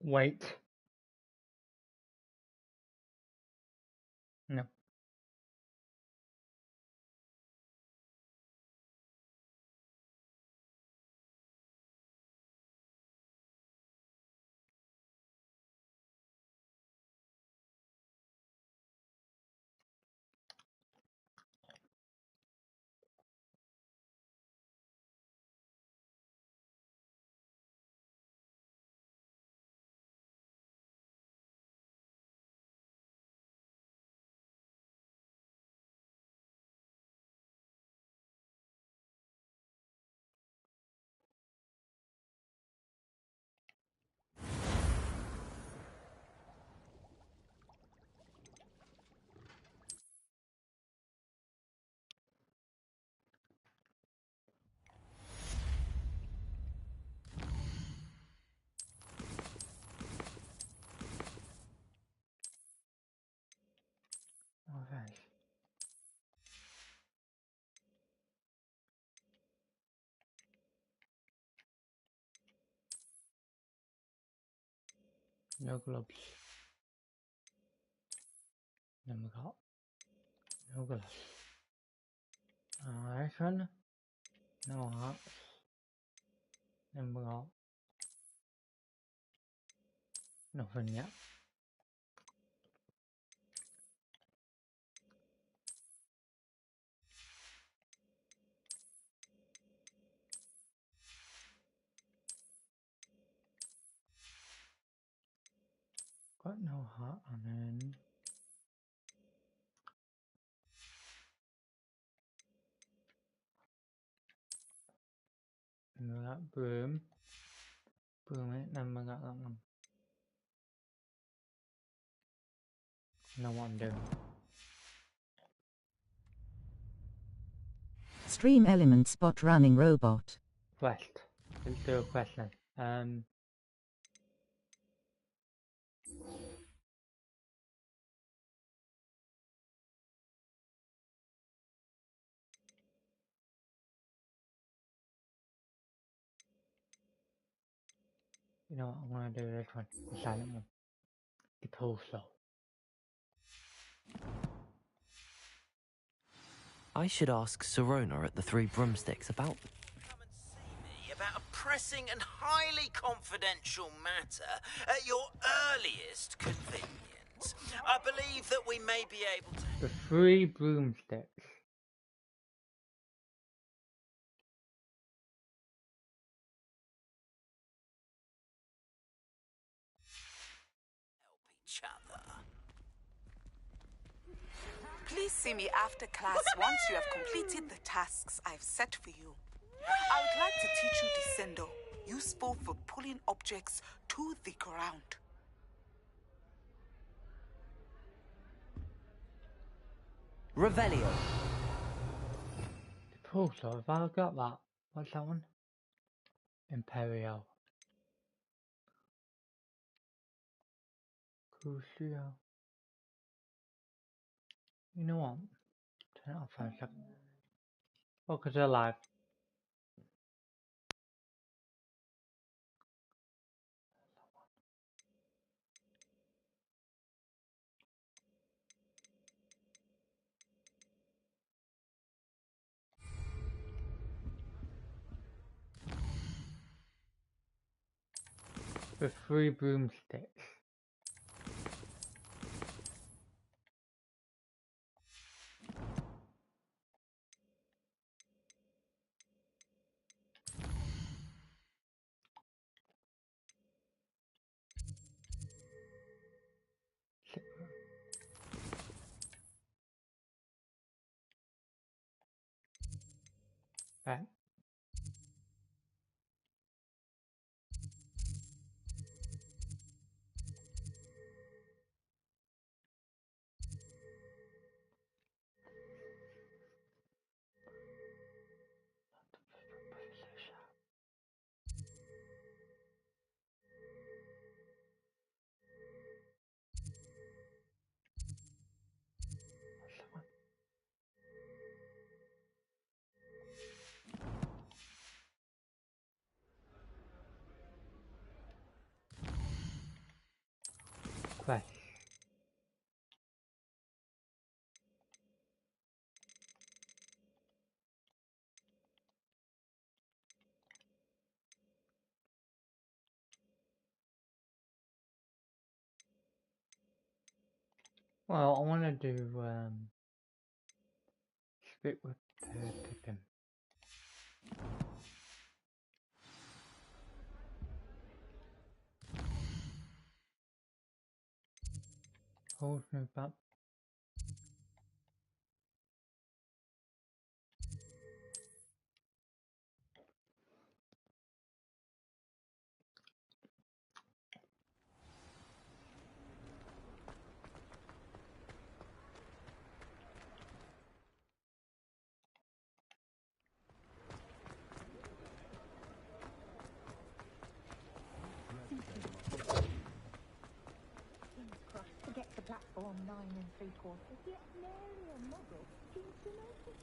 Wait. No. Okay. No gloves. Then we got no gloves. I reckon no hats. Then we got nothing yet. Got no hat, and then we got broom. Broom it, then we got that one. Know what I'm doing. Stream element spot running robot. Quest. Let's do a quest then. You know what, I'm gonna do this one. The silent one. The torso. I should ask Sirona at the Three Broomsticks about... Come and see me about a pressing and highly confidential matter at your earliest convenience. I believe that we may be able to... The Three Broomsticks. help each other. Please see me after class once you have completed the tasks I've set for you. I would like to teach you Descendo, useful for pulling objects to the ground. Revelio. The torso, have I got that? What's that one? Imperial. Crucio. You know what? Turn it off for a second. Oh, because they're alive. The Three Broomsticks. Right. Well, I want to do spit with Pippin. Hold move up. Forget the platform 9 3/4, yet nary a model seems to notice.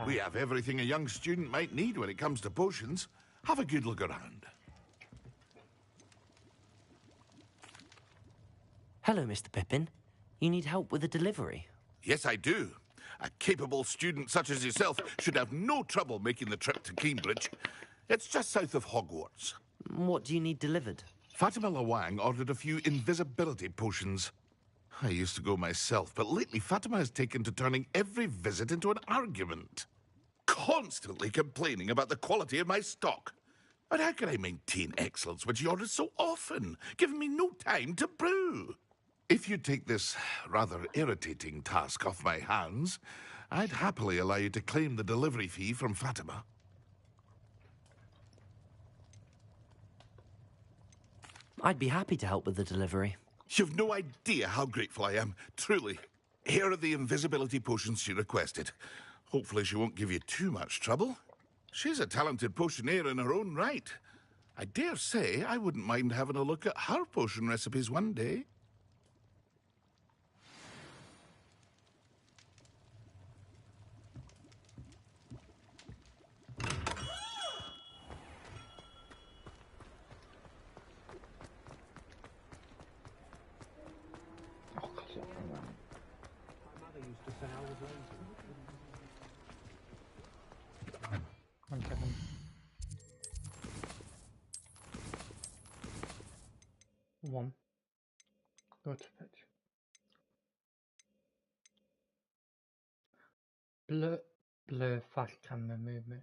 We have everything a young student might need when it comes to potions. Have a good look around. Hello, Mr. Pippin. You need help with a delivery? Yes, I do. A capable student such as yourself should have no trouble making the trip to Cambridge. It's just south of Hogwarts. What do you need delivered? Fatima Lawang ordered a few invisibility potions. I used to go myself, but lately Fatima has taken to turning every visit into an argument. Constantly complaining about the quality of my stock. But how can I maintain excellence when she orders so often, giving me no time to brew? If you take this rather irritating task off my hands, I'd happily allow you to claim the delivery fee from Fatima. I'd be happy to help with the delivery. You've no idea how grateful I am, truly. Here are the invisibility potions she requested. Hopefully she won't give you too much trouble. She's a talented potioneer in her own right. I dare say I wouldn't mind having a look at her potion recipes one day. Oh, God, look around. One second. One. Go to pitch. Blur fast camera movement.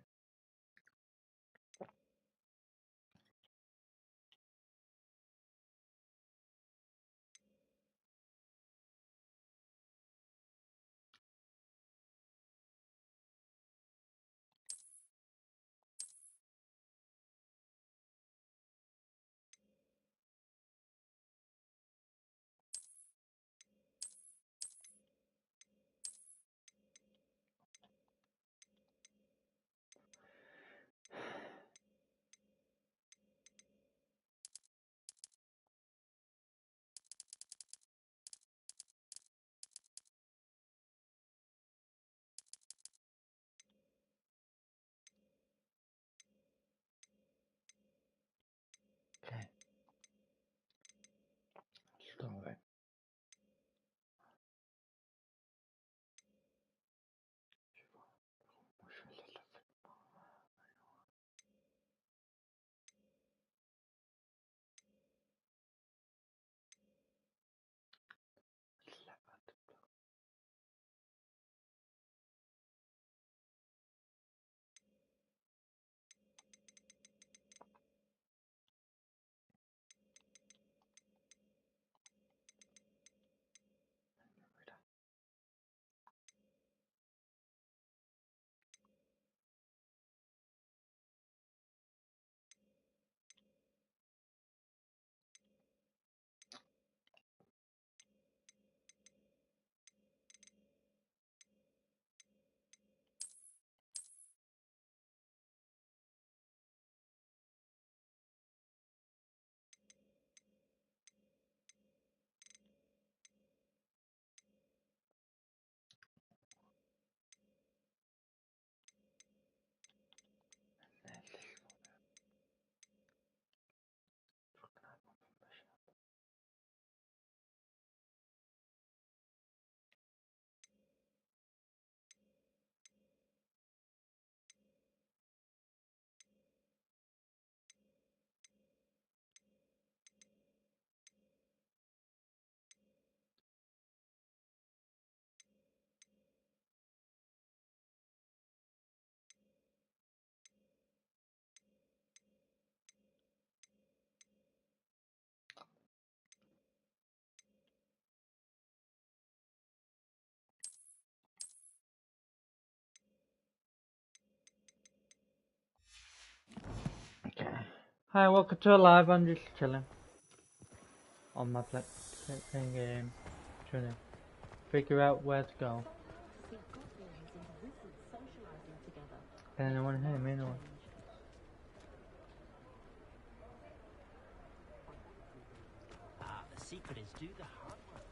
Hi, welcome to a live. I'm just chilling on my playing game, trying to figure out where to go. Can anyone hear me? No. The secret is do the hard work.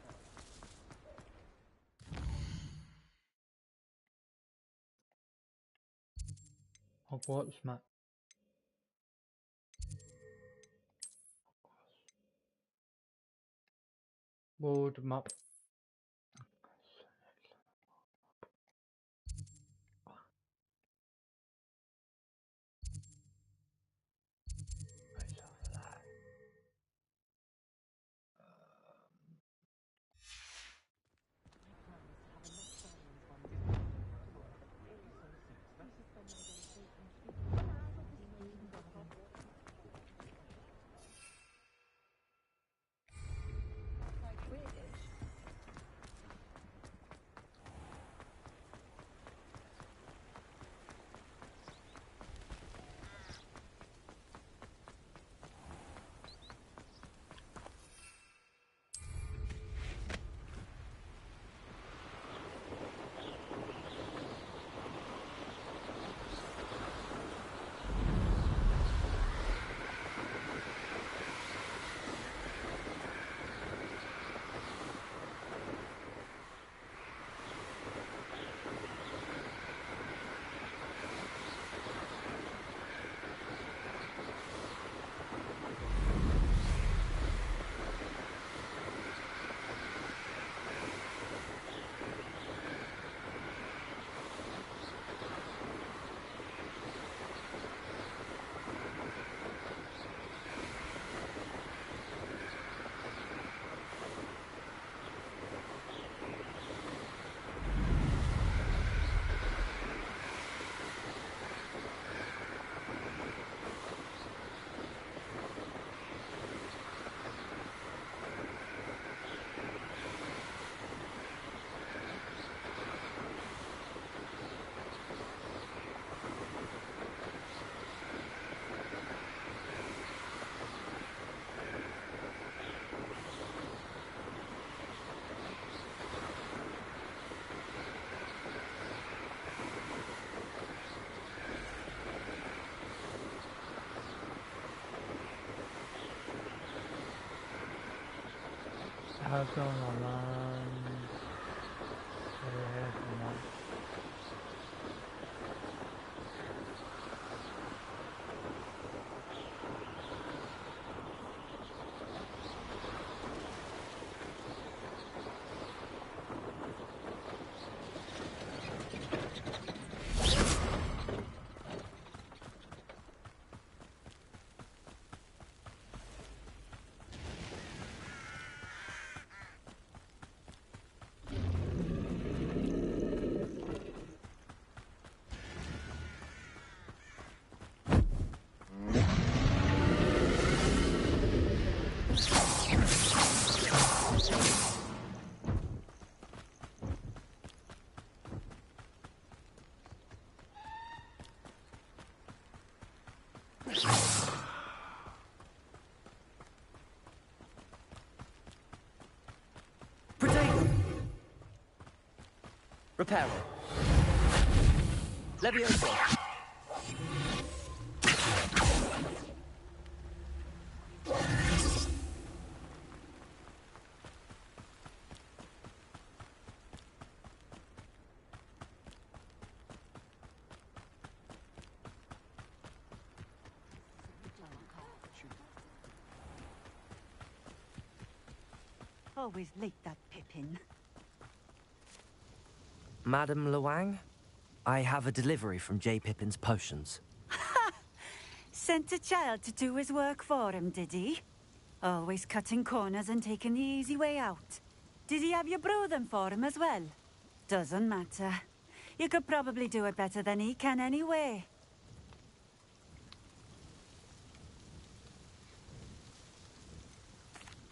Hogwarts map. World map. How's going online? Reparo. Levioso. Always late, that Pippin. Madam Luang, I have a delivery from J. Pippin's potions. Sent a child to do his work for him, did he? Always cutting corners and taking the easy way out. Did he have you brew them for him as well? Doesn't matter. You could probably do it better than he can anyway.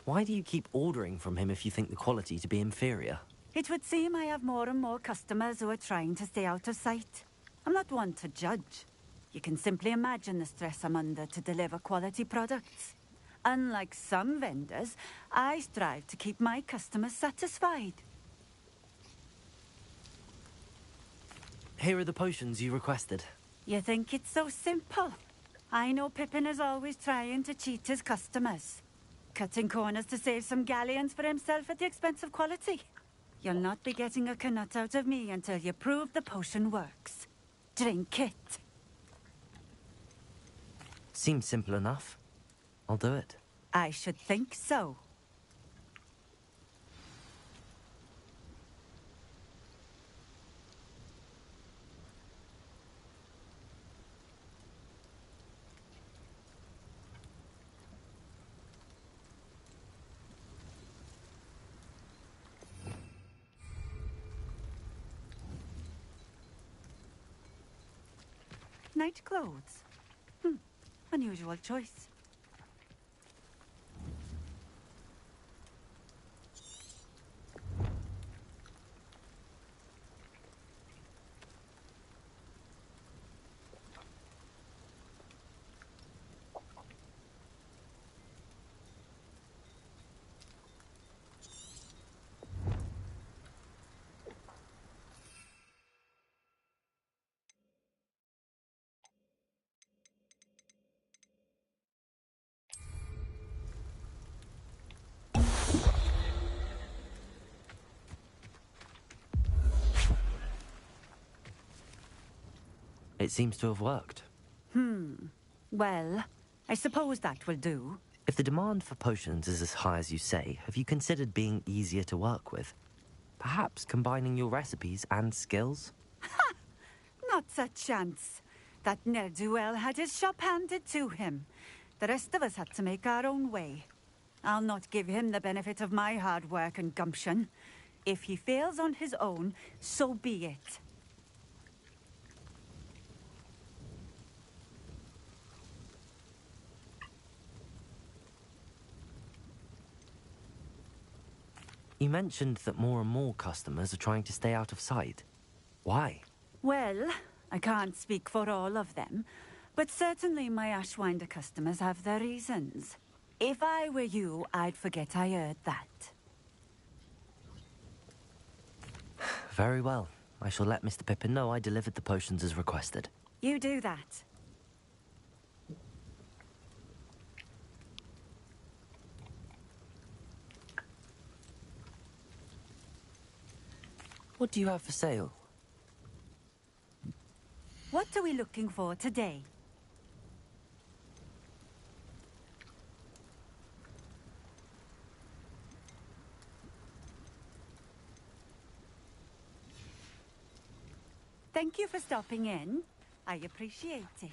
Why do you keep ordering from him if you think the quality to be inferior? It would seem I have more and more customers who are trying to stay out of sight. I'm not one to judge. You can simply imagine the stress I'm under to deliver quality products. Unlike some vendors, I strive to keep my customers satisfied. Here are the potions you requested. You think it's so simple? I know Pippin is always trying to cheat his customers. Cutting corners to save some galleons for himself at the expense of quality. You'll not be getting a canut out of me until you prove the potion works. Drink it. Seems simple enough. I'll do it. I should think so. Night clothes. Unusual choice. It seems to have worked. Well, I suppose that will do. If the demand for potions is as high as you say, have you considered being easier to work with? Perhaps combining your recipes and skills? Not a chance. That ne'er-do-well had his shop handed to him. The rest of us had to make our own way. I'll not give him the benefit of my hard work and gumption. If he fails on his own, so be it. You mentioned that more and more customers are trying to stay out of sight. Why? Well, I can't speak for all of them, but certainly my Ashwinder customers have their reasons. If I were you, I'd forget I heard that. Very well. I shall let Mr. Pippin know I delivered the potions as requested. You do that. What do you have for sale? What are we looking for today? Thank you for stopping in. I appreciate it.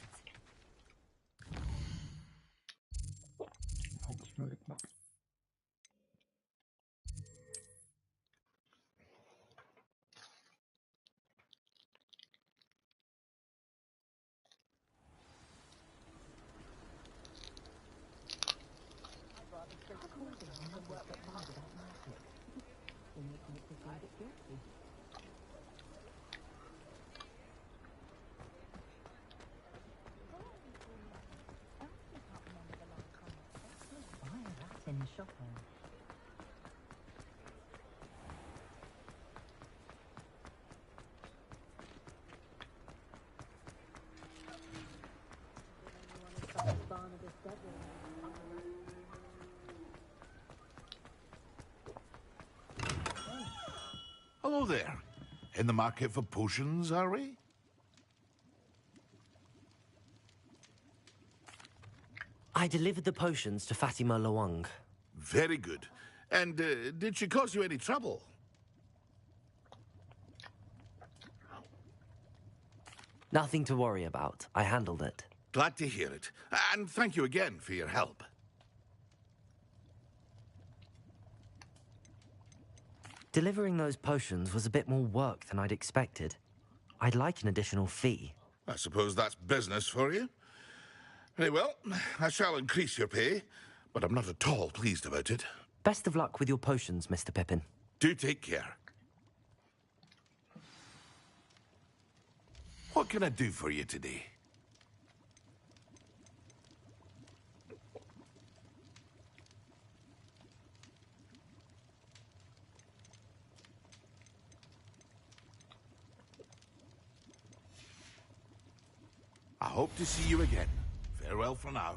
Hello there. In the market for potions, are we? I delivered the potions to Fatima Lawang. Very good. And did she cause you any trouble? Nothing to worry about. I handled it. Glad to hear it. And thank you again for your help. Delivering those potions was a bit more work than I'd expected. I'd like an additional fee. I suppose that's business for you. Very well, I shall increase your pay, but I'm not at all pleased about it. Best of luck with your potions, Mr. Pippin. Do take care. What can I do for you today? hope to see you again. Farewell for now.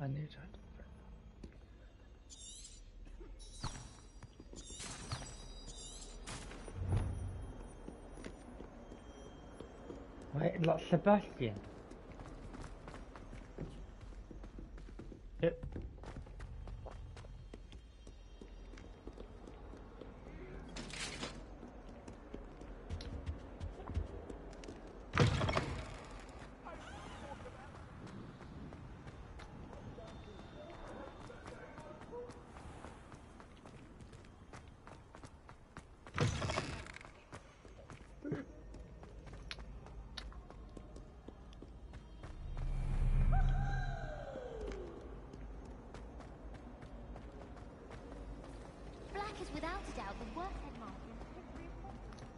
I need that. Wait, like Sebastian. Yep. Black is without a doubt the worst headmaster in the history of Hogwarts.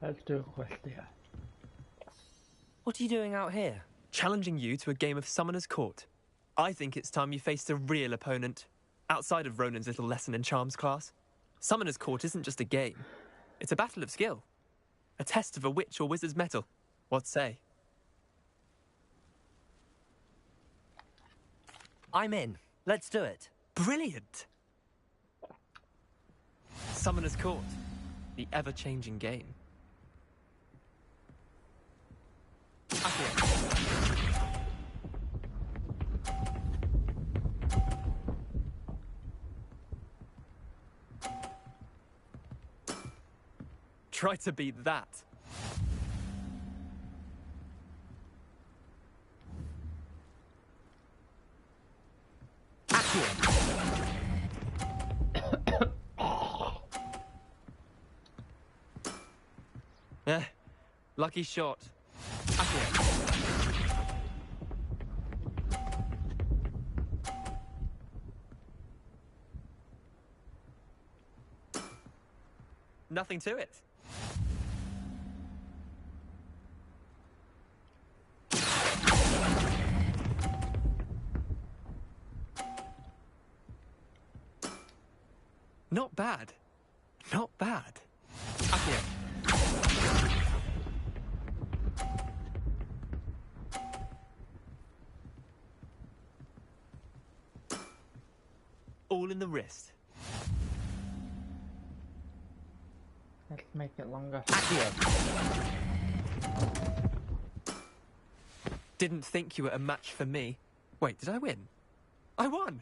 Let's do a quest here. What are you doing out here? Challenging you to a game of Summoner's Court. I think it's time you faced a real opponent, outside of Ronan's little lesson in charms class. Summoner's Court isn't just a game. It's a battle of skill. A test of a witch or wizard's mettle. What say? I'm in. Let's do it. Brilliant! Summoner's Court. The ever-changing game. Try to beat that. Lucky shot. Nothing to it. Not bad. Not bad. Accio. All in the wrist. Let's make it longer. Accio. Didn't think you were a match for me. Wait, did I win? I won!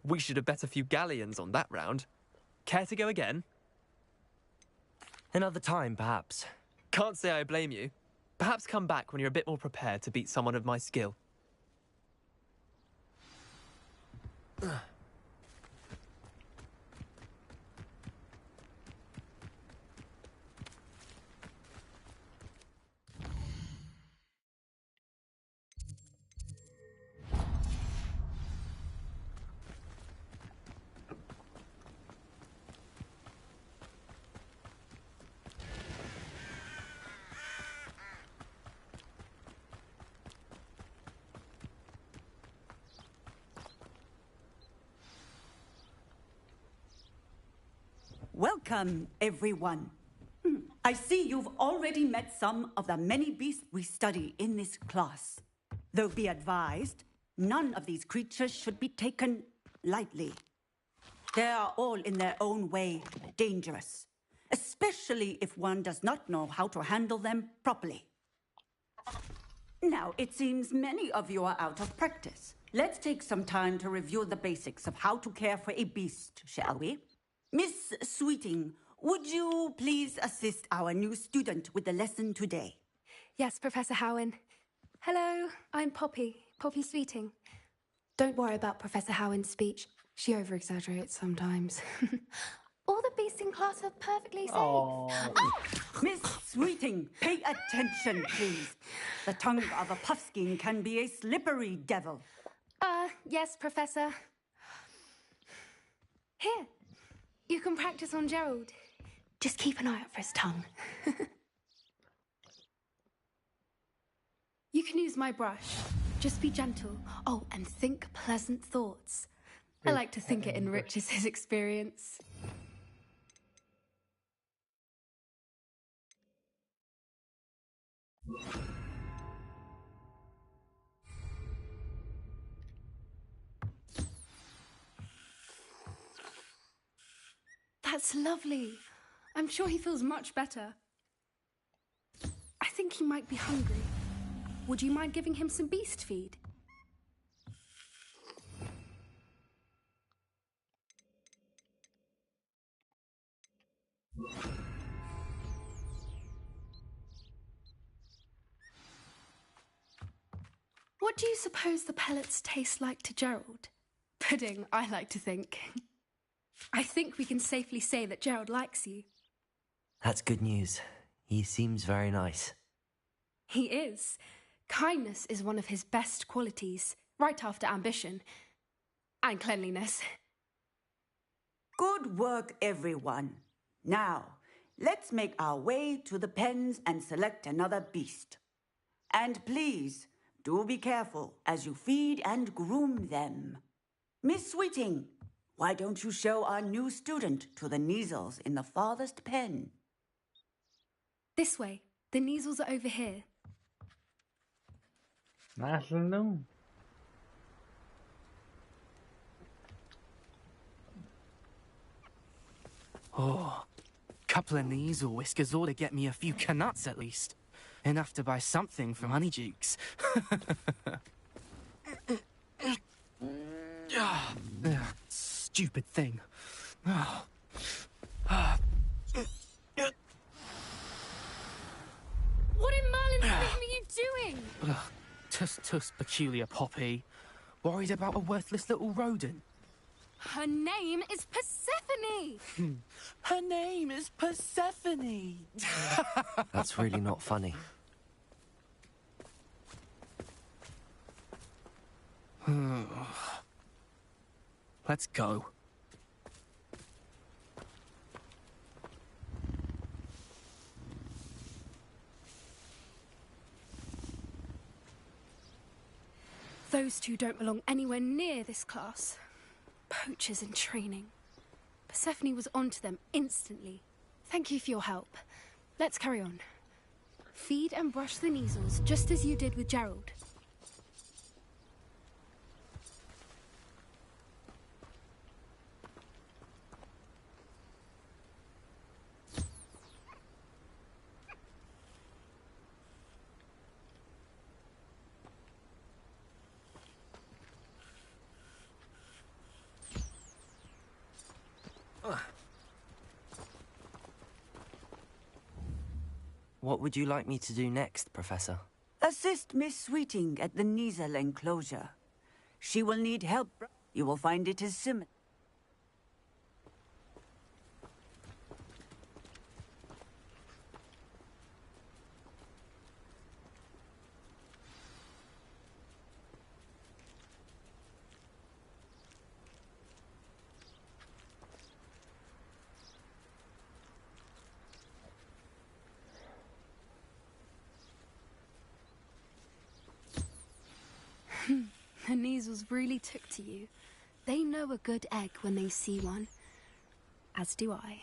We should have bet a few galleons on that round. Care to go again? Another time, perhaps. Can't say I blame you. Perhaps come back when you're a bit more prepared to beat someone of my skill. Welcome, everyone. I see you've already met some of the many beasts we study in this class. Though be advised, none of these creatures should be taken lightly. They are all in their own way dangerous, especially if one does not know how to handle them properly. Now, it seems many of you are out of practice. Let's take some time to review the basics of how to care for a beast, shall we? Miss Sweeting, would you please assist our new student with the lesson today? Yes, Professor Howen. Hello, I'm Poppy Sweeting. Don't worry about Professor Howen's speech. She over-exaggerates sometimes. All the beasts in class are perfectly safe. Oh. Miss Sweeting, pay attention, please. The tongue of a puffskein can be a slippery devil. Yes, Professor. Here, you can practice on Gerald. Just keep an eye out for his tongue. You can use my brush. Just be gentle. Oh, and think pleasant thoughts. I like to think it enriches his experience. That's lovely. I'm sure he feels much better. I think he might be hungry. Would you mind giving him some beast feed? What do you suppose the pellets taste like to Gerald? Pudding, I like to think. I think we can safely say that Gerald likes you. That's good news. He seems very nice. He is. Kindness is one of his best qualities, right after ambition. And cleanliness. Good work, everyone. Now, let's make our way to the pens and select another beast. And please, do be careful as you feed and groom them. Miss Sweeting, why don't you show our new student to the Neasels in the farthest pen? This way. The Neasels are over here. Nice to know. Oh, couple of Neasel whiskers ought to get me a few canuts at least. Enough to buy something from Honeydukes. Stupid thing. What in Merlin's name are you doing? Tuss, peculiar Poppy. Worried about a worthless little rodent. Her name is Persephone! Her name is Persephone! That's really not funny. Let's go. Those two don't belong anywhere near this class. Poachers in training. Persephone was onto them instantly. Thank you for your help. Let's carry on. Feed and brush the Neasels, just as you did with Gerald. What would you like me to do next, Professor? Assist Miss Sweeting at the Nizel enclosure. She will need help. You will find it is similar. The Neasels really took to you. They know a good egg when they see one. As do I.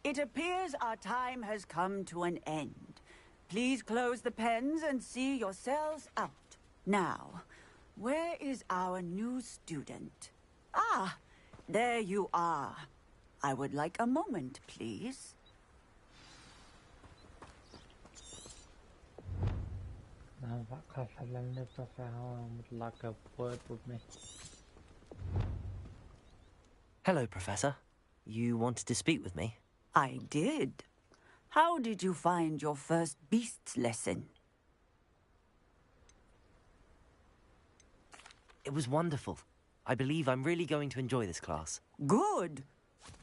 It appears our time has come to an end. Please close the pens and see yourselves out. Now, where is our new student? Ah, there you are. I would like a moment, please. Like a word with me. Hello, Professor. You wanted to speak with me? I did. How did you find your first beasts lesson? It was wonderful. I believe I'm really going to enjoy this class. Good.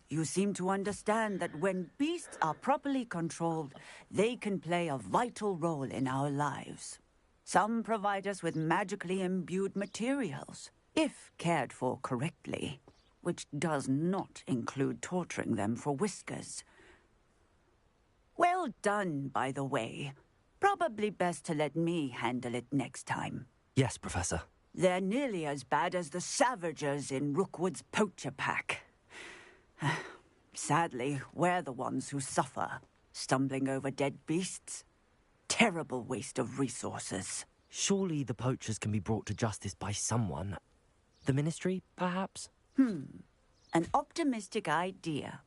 You seem to understand that when beasts are properly controlled, they can play a vital role in our lives. Some provide us with magically imbued materials, if cared for correctly, which does not include torturing them for whiskers. Well done, by the way. Probably best to let me handle it next time. Yes, Professor. They're nearly as bad as the Savagers in Rookwood's poacher pack. Sadly, we're the ones who suffer, stumbling over dead beasts. Terrible waste of resources. Surely the poachers can be brought to justice by someone. The Ministry, perhaps? An optimistic idea.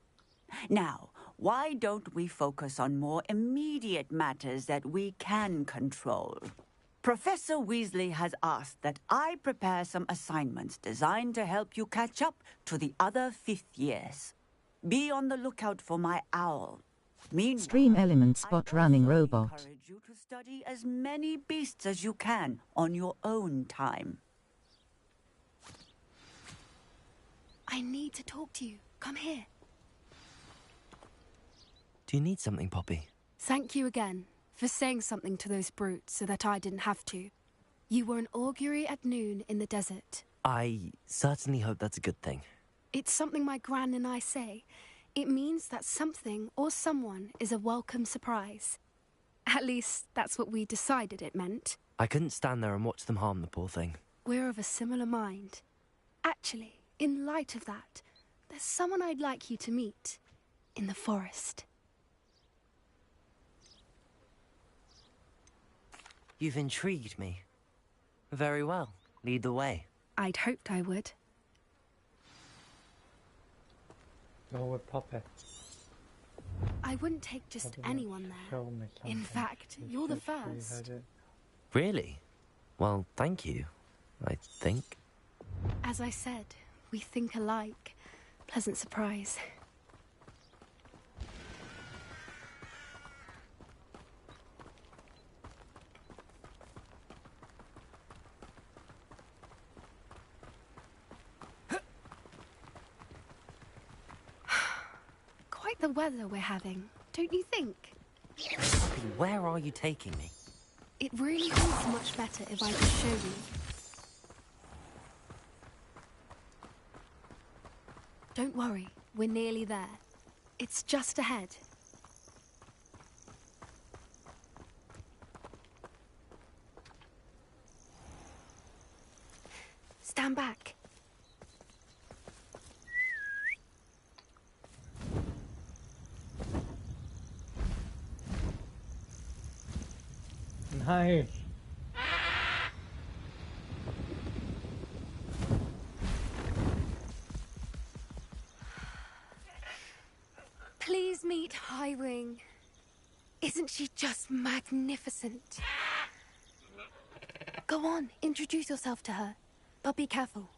Now, why don't we focus on more immediate matters that we can control? Professor Weasley has asked that I prepare some assignments designed to help you catch up to the other fifth years. Be on the lookout for my owl. Meanwhile, Stream element spot running I robot. encourage you to study as many beasts as you can on your own time. I need to talk to you. Come here. Do you need something, Poppy? Thank you again for saying something to those brutes so that I didn't have to. You were an augury at noon in the desert. I certainly hope that's a good thing. It's something my gran and I say. It means that something or someone is a welcome surprise. At least, that's what we decided it meant. I couldn't stand there and watch them harm the poor thing. We're of a similar mind. Actually, in light of that, there's someone I'd like you to meet. In the forest. You've intrigued me. Very well. Lead the way. I'd hoped I would. Go with Poppy. I wouldn't take just anyone there. In fact, you're the first. Really? Well, thank you, I think. As I said, we think alike. Pleasant surprise. Quite the weather we're having, don't you think? Poppy, where are you taking me? It really is much better if I could show you. Don't worry, we're nearly there. It's just ahead. Stand back. Nice. Please meet Highwing. Isn't she just magnificent? Go on, introduce yourself to her. But be careful.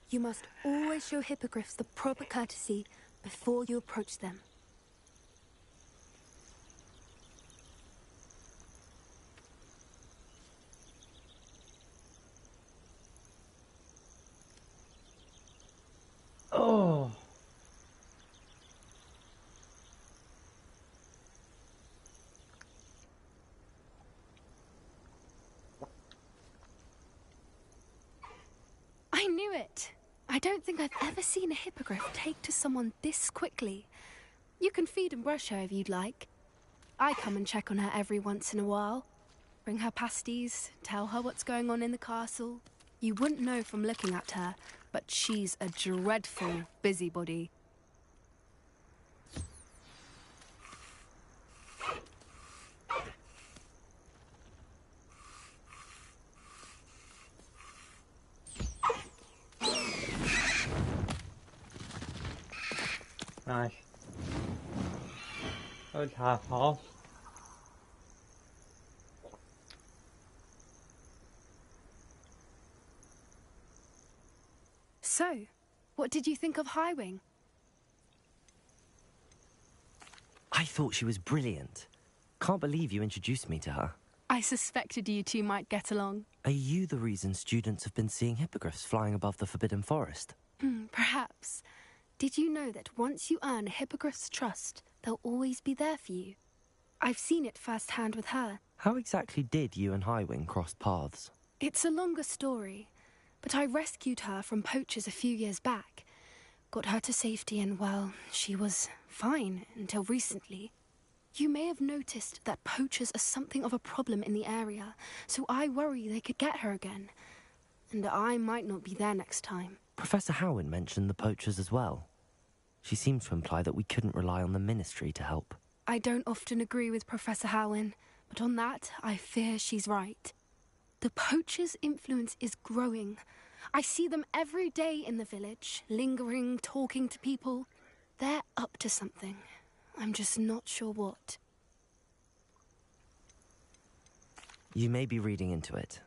You must always show hippogriffs the proper courtesy before you approach them. it. I don't think I've ever seen a hippogriff take to someone this quickly. You can feed and brush her if you'd like. I come and check on her every once in a while. Bring her pasties, tell her what's going on in the castle. You wouldn't know from looking at her, but she's a dreadful busybody. Nice. That was half off. So, what did you think of Highwing? I thought she was brilliant. Can't believe you introduced me to her. I suspected you two might get along. Are you the reason students have been seeing hippogriffs flying above the Forbidden Forest? Perhaps. Did you know that once you earn a hippogriff's trust, they'll always be there for you? I've seen it firsthand with her. How exactly did you and Highwing cross paths? It's a longer story, but I rescued her from poachers a few years back. Got her to safety and, well, she was fine until recently. You may have noticed that poachers are something of a problem in the area, so I worry they could get her again. And I might not be there next time. Professor Howin mentioned the poachers as well. She seemed to imply that we couldn't rely on the Ministry to help. I don't often agree with Professor Howin, but on that, I fear she's right. The poachers' influence is growing. I see them every day in the village, lingering, talking to people. They're up to something. I'm just not sure what. You may be reading into it.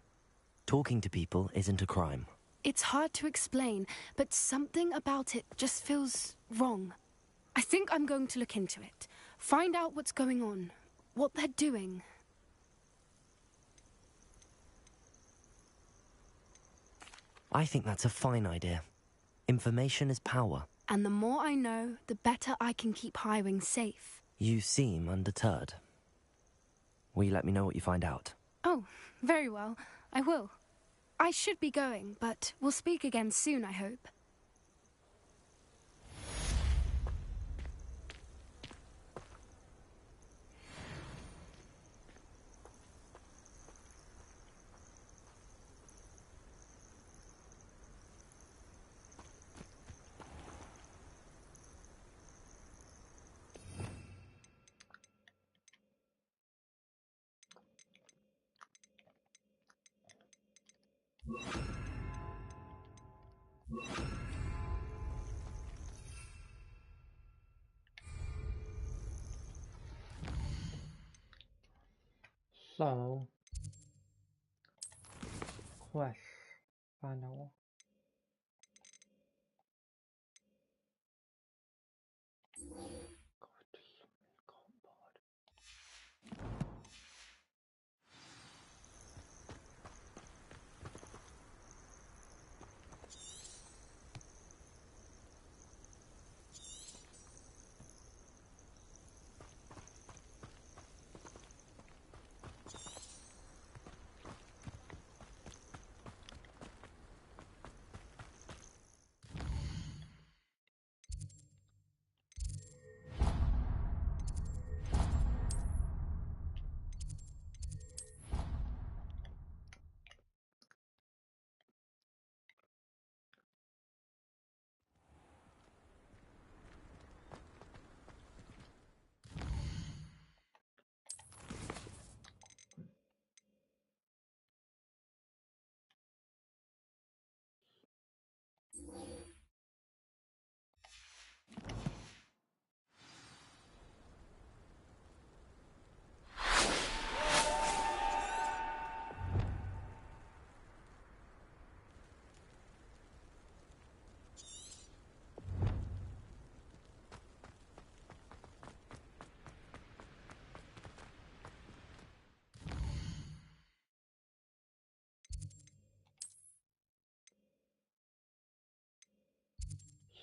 Talking to people isn't a crime. It's hard to explain, but something about it just feels wrong. I think I'm going to look into it. Find out what's going on, what they're doing. I think that's a fine idea. Information is power. And the more I know, the better I can keep Highwing safe. You seem undeterred. Will you let me know what you find out? Oh, very well. I will. I should be going, but we'll speak again soon, I hope. So, quest. Find out what.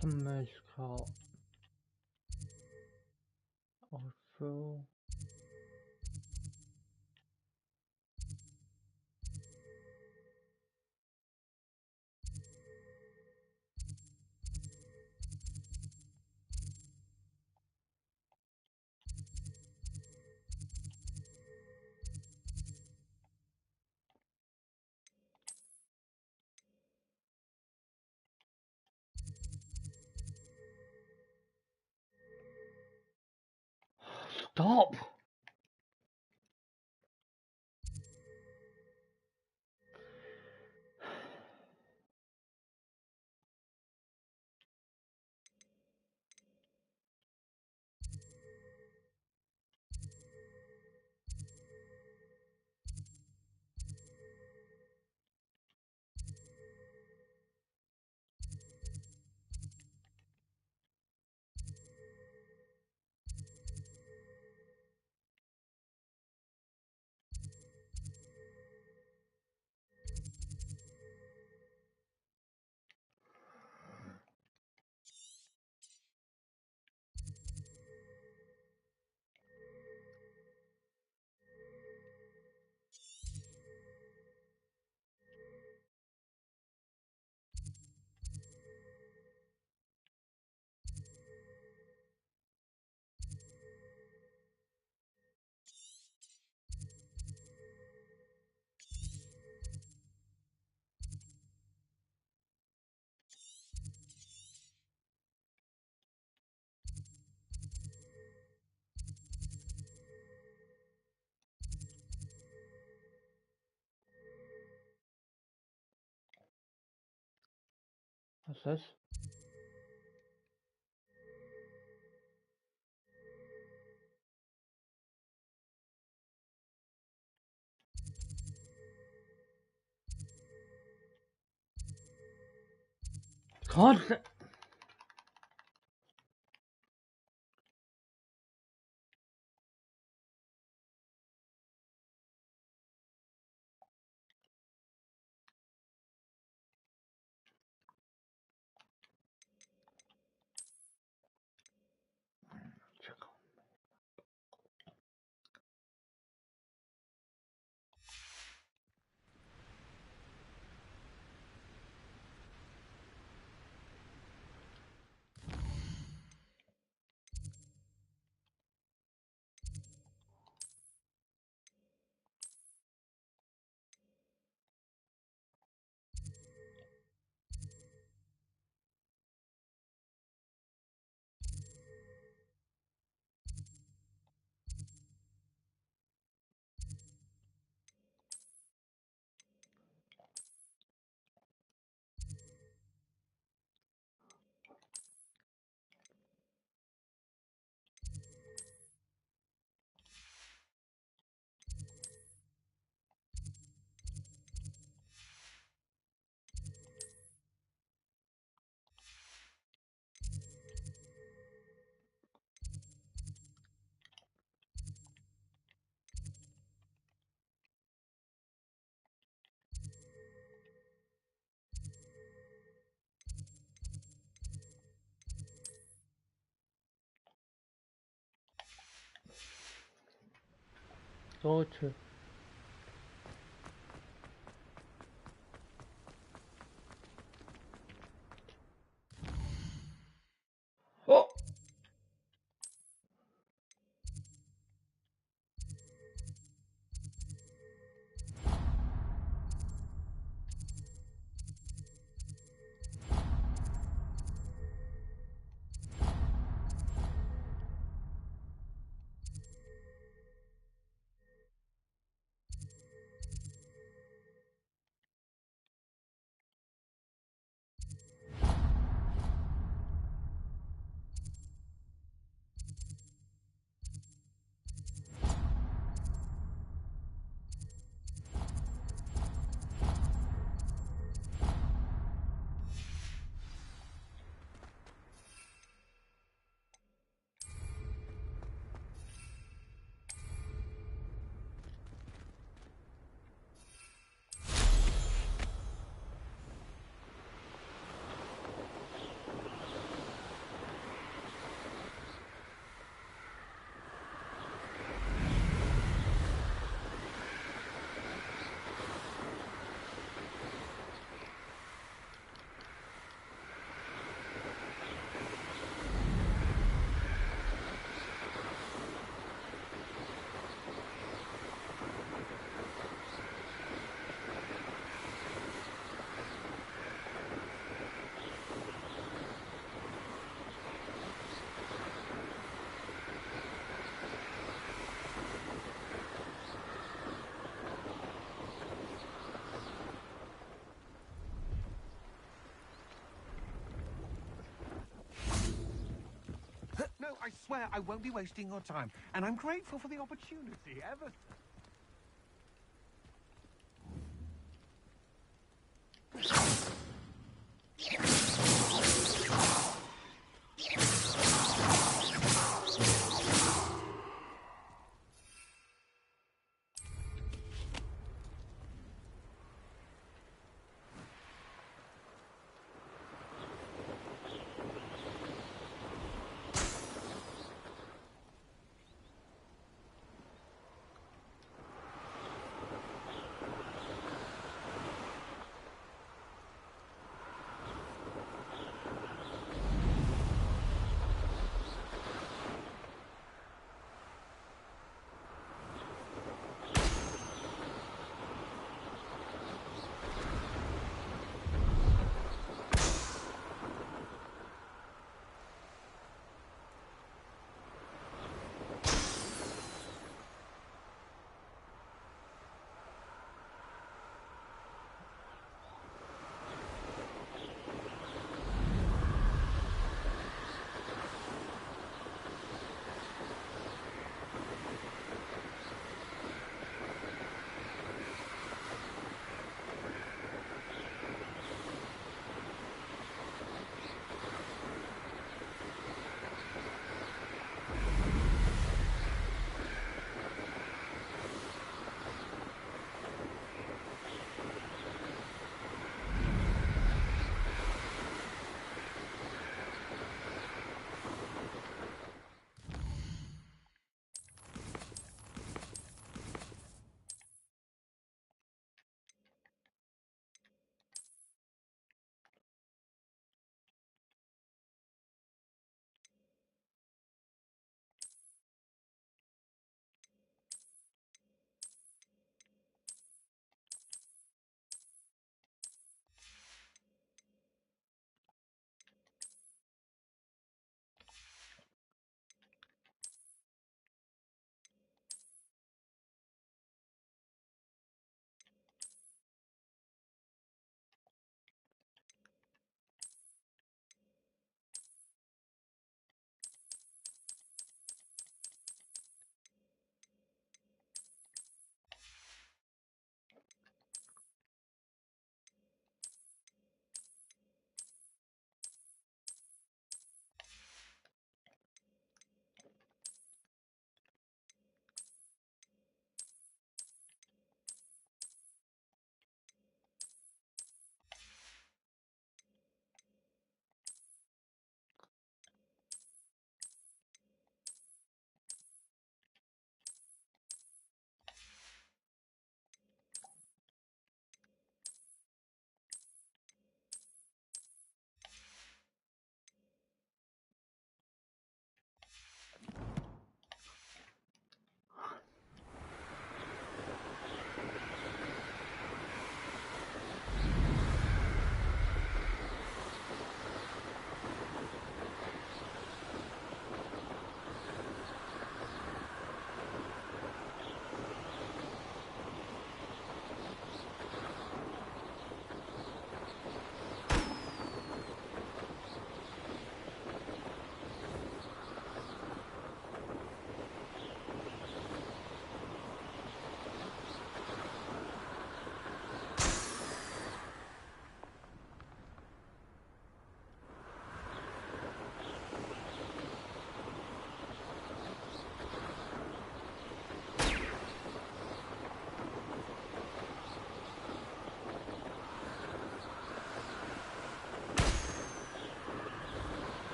Summer's call. Also. Stop! What's this? God! So true. Oh! swear I won't be wasting your time, and I'm grateful for the opportunity, ever.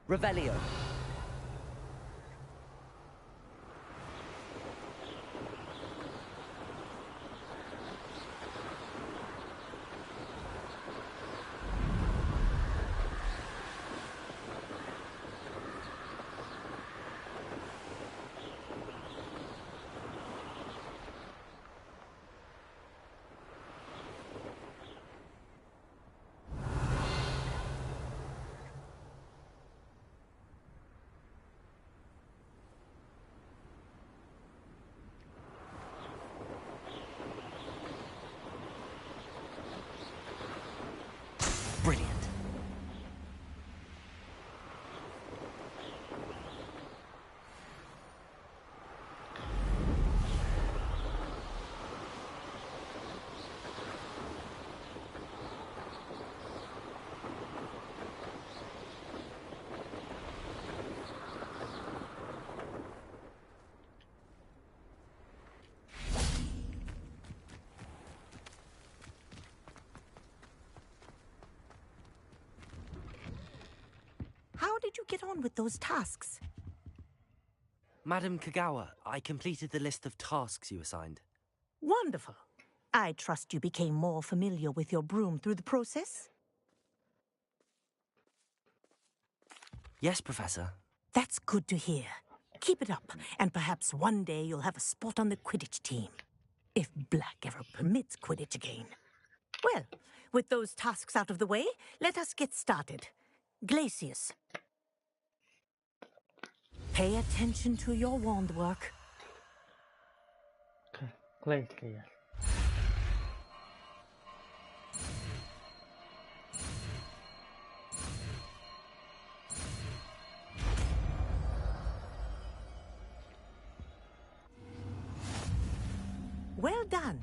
Revelio. how did you get on with those tasks? Madam Kagawa, I completed the list of tasks you assigned. Wonderful. I trust you became more familiar with your broom through the process? Yes, Professor. That's good to hear. Keep it up, and perhaps one day you'll have a spot on the Quidditch team. If Black ever permits Quidditch again. Well, with those tasks out of the way, let us get started. Glacius. Pay attention to your wand work. Glacius. Well done.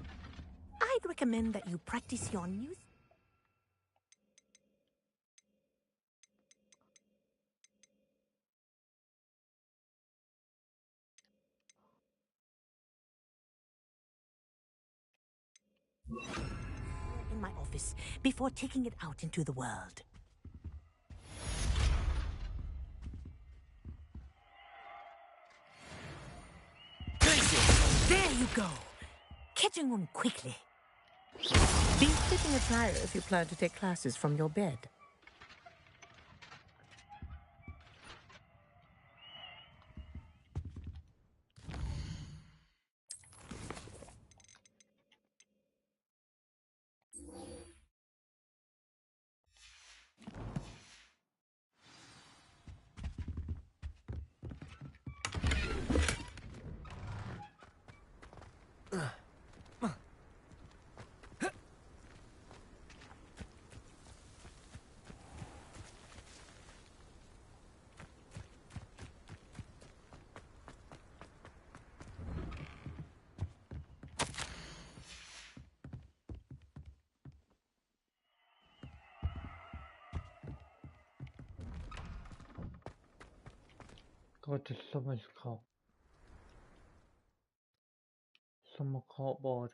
I'd recommend that you practice your new... in my office before taking it out into the world. There you go. Catching on quickly. Be sitting attire if you plan to take classes from your bed. Go to summer's court. Summer court board.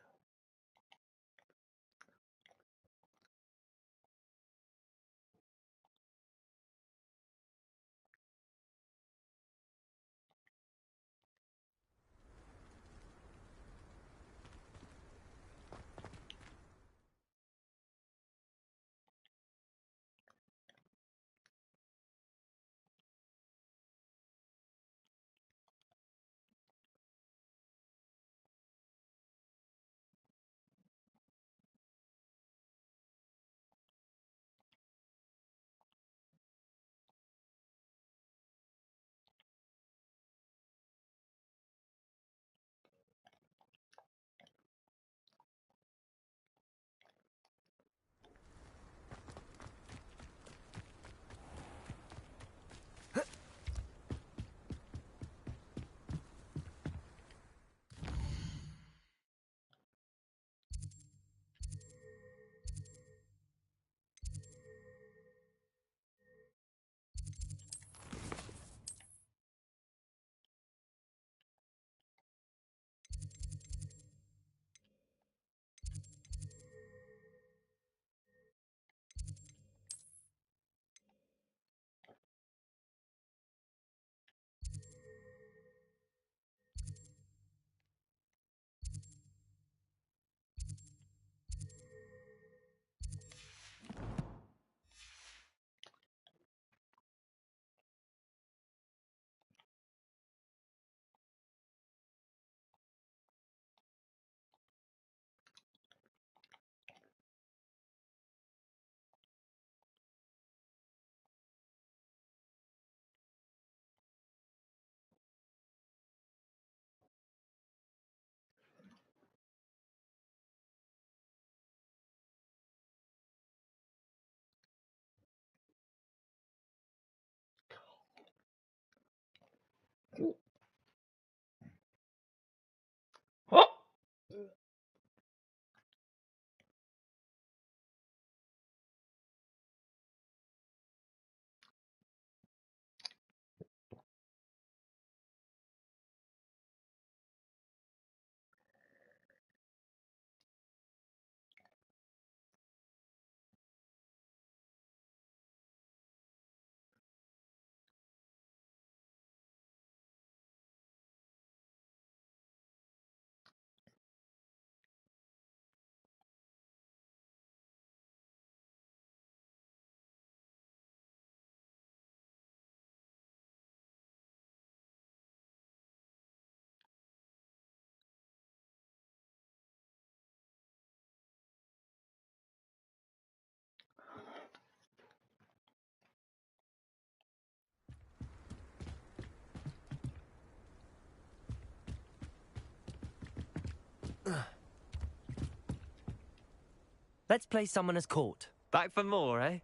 Let's play Summoner's Court. Back for more, eh?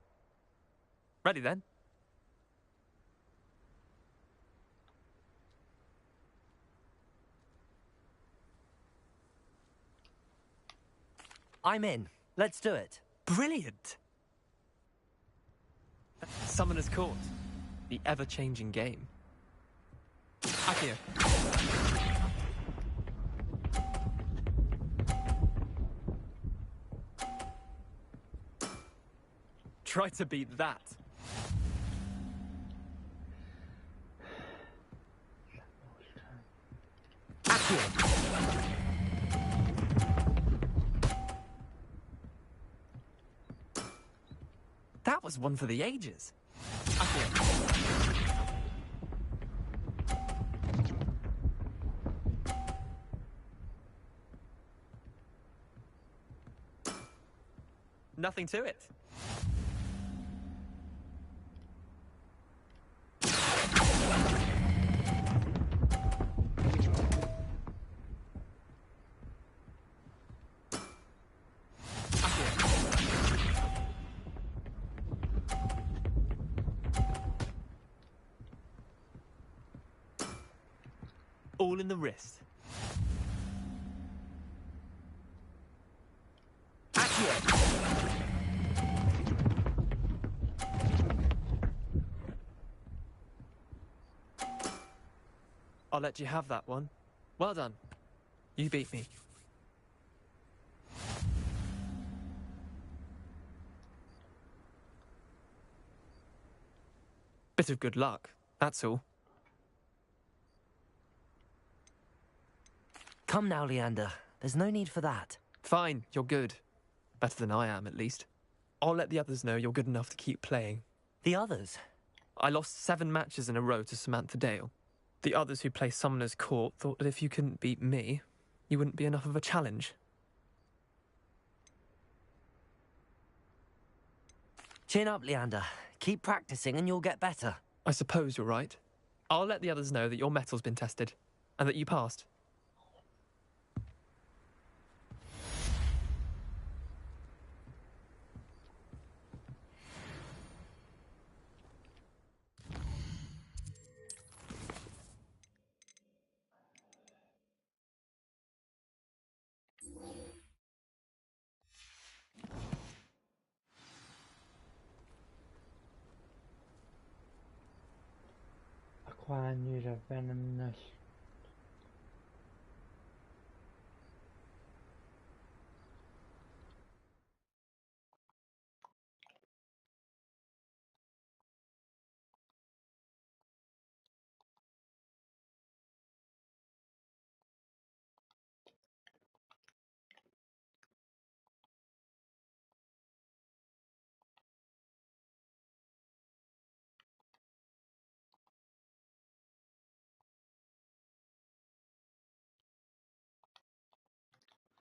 Ready then? I'm in. Let's do it. Brilliant! Summoner's Court. The ever-changing game. Accio. Try to beat that. That was one for the ages. Nothing to it. All in the wrist. I'll let you have that one. Well done. You beat me. Bit of good luck, that's all. Come now, Leander. There's no need for that. Fine, you're good. Better than I am, at least. I'll let the others know you're good enough to keep playing. The others? I lost 7 matches in a row to Samantha Dale. The others who play Summoner's Court thought that if you couldn't beat me, you wouldn't be enough of a challenge. Chin up, Leander. Keep practicing and you'll get better. I suppose you're right. I'll let the others know that your metal's been tested, and that you passed. Acquire new venomous.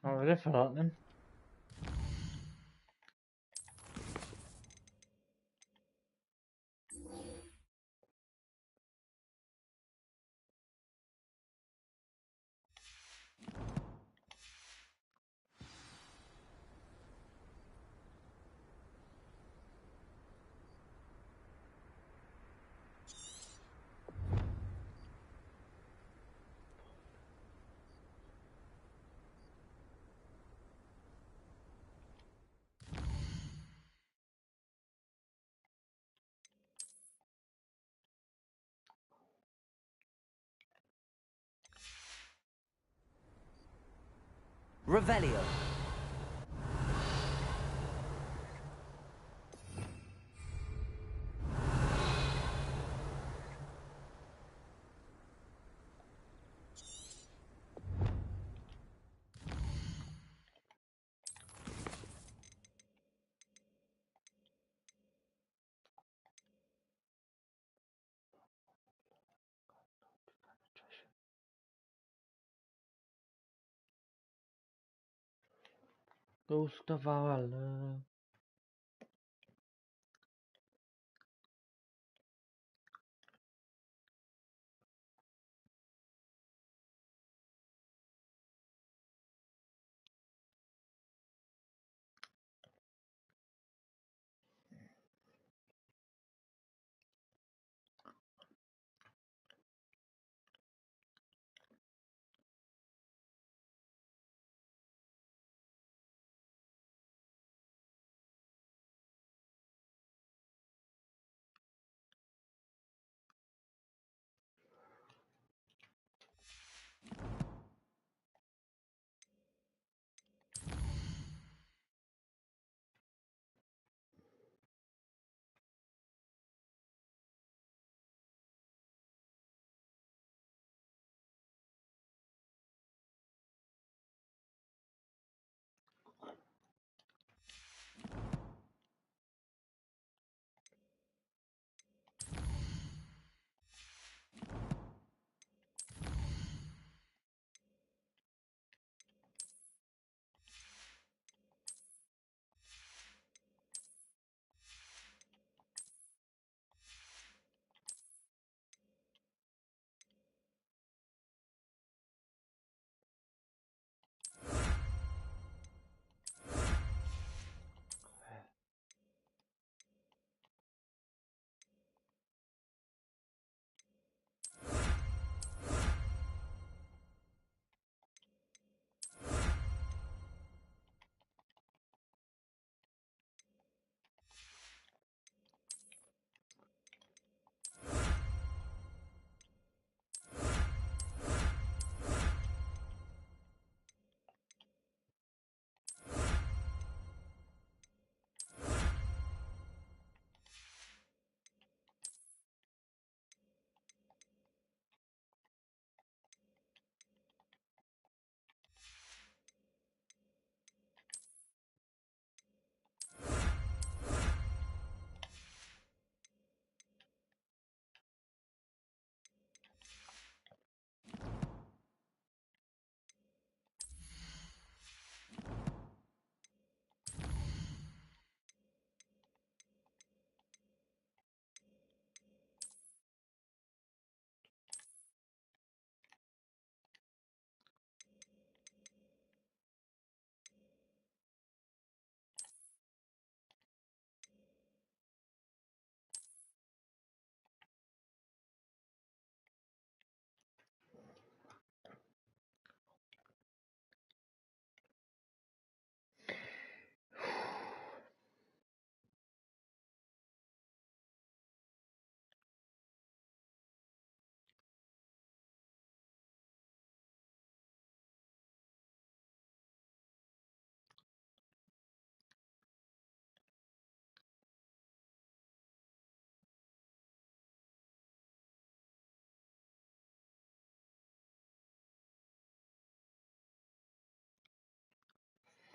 Not ready for that then. Revelio. Ghost of our love.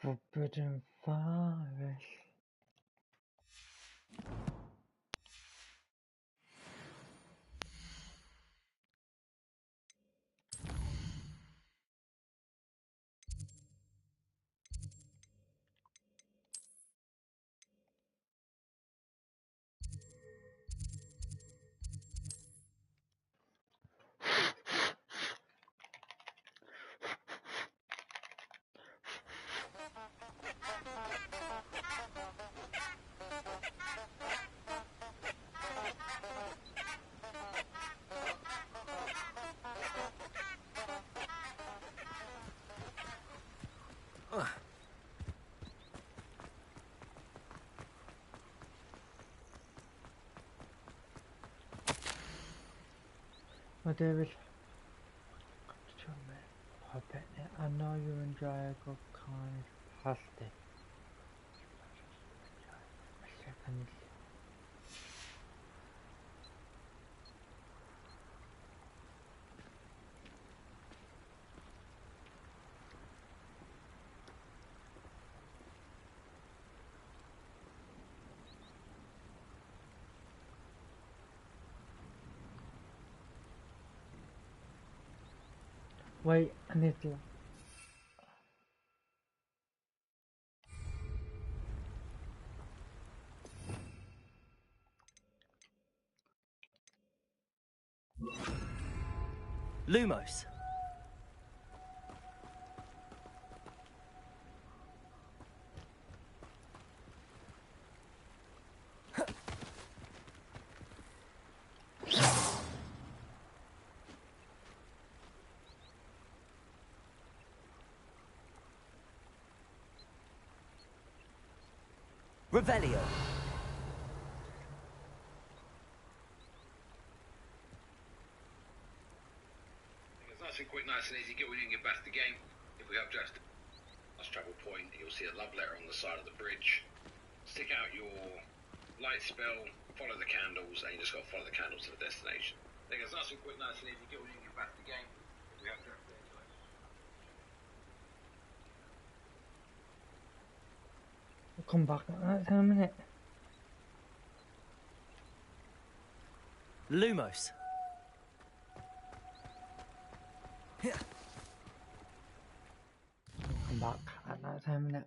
Forbidden Forest. Well, David, I know you enjoy a good kind of pasty. Wait, I need to. Lumos. Revelio. It's nice and quick, nice and easy. Get when you can get back to the game. If we have just last travel point, you'll see a love letter on the side of the bridge. Stick out your light spell, follow the candles, and you just got to follow the candles to the destination. It's nice and quick, nice and easy. Get when you can get back to the game. If we have just I'll come back in a minute. Lumos. Come back at that time minute.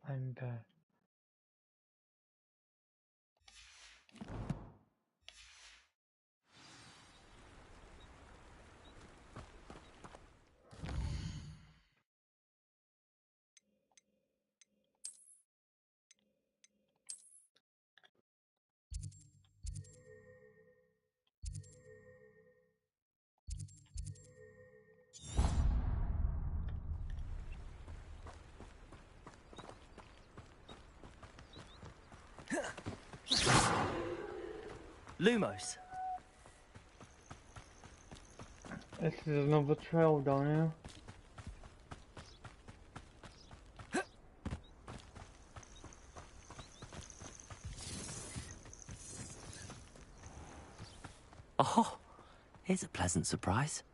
And Lumos. this is another trail down here. Oh, here's a pleasant surprise.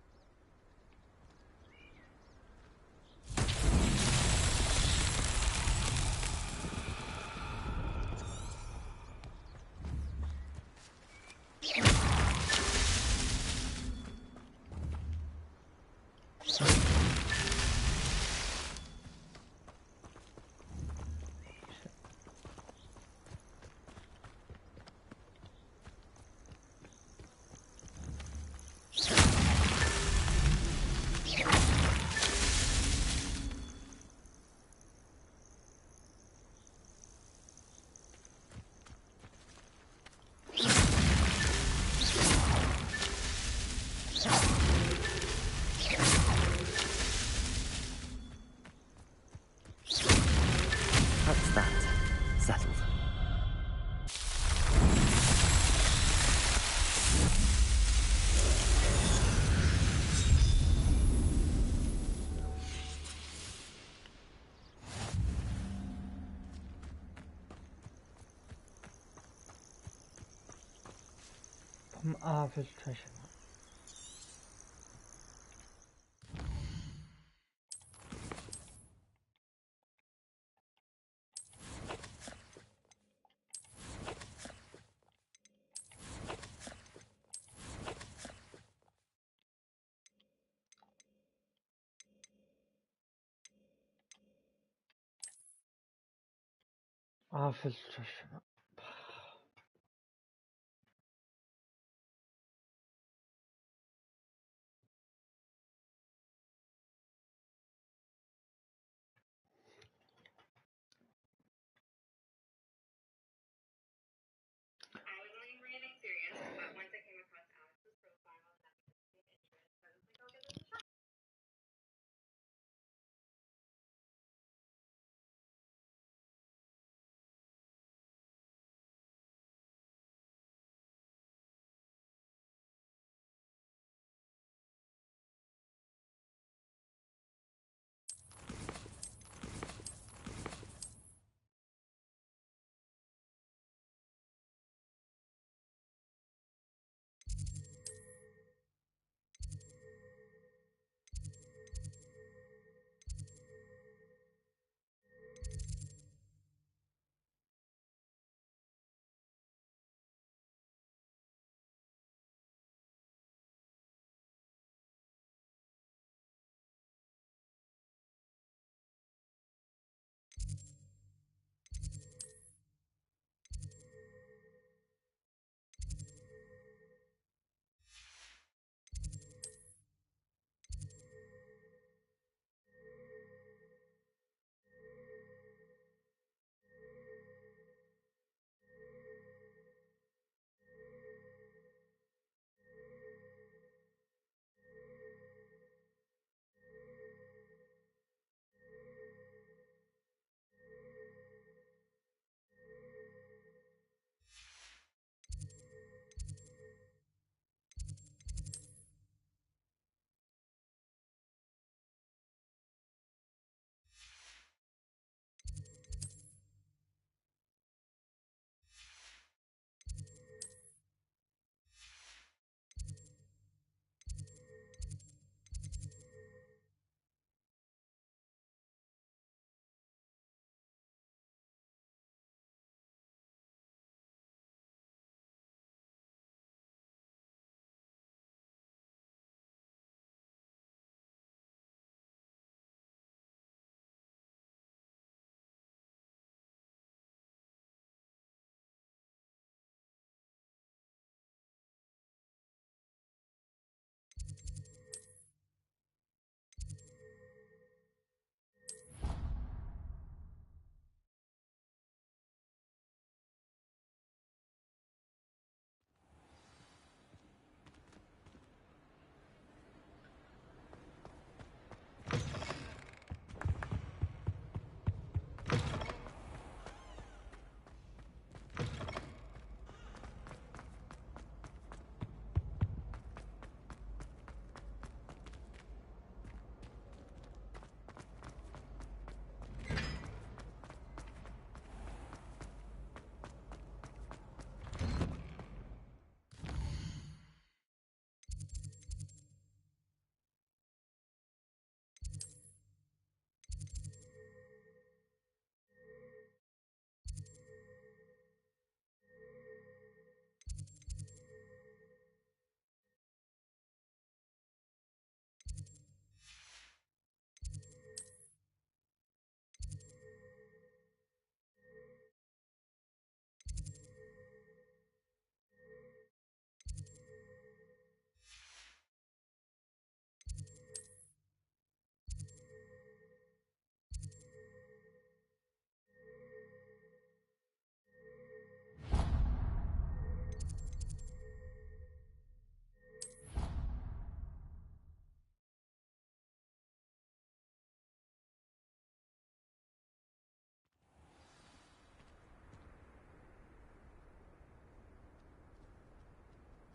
That's that. Settled. From Arthur's treasure. Filtration.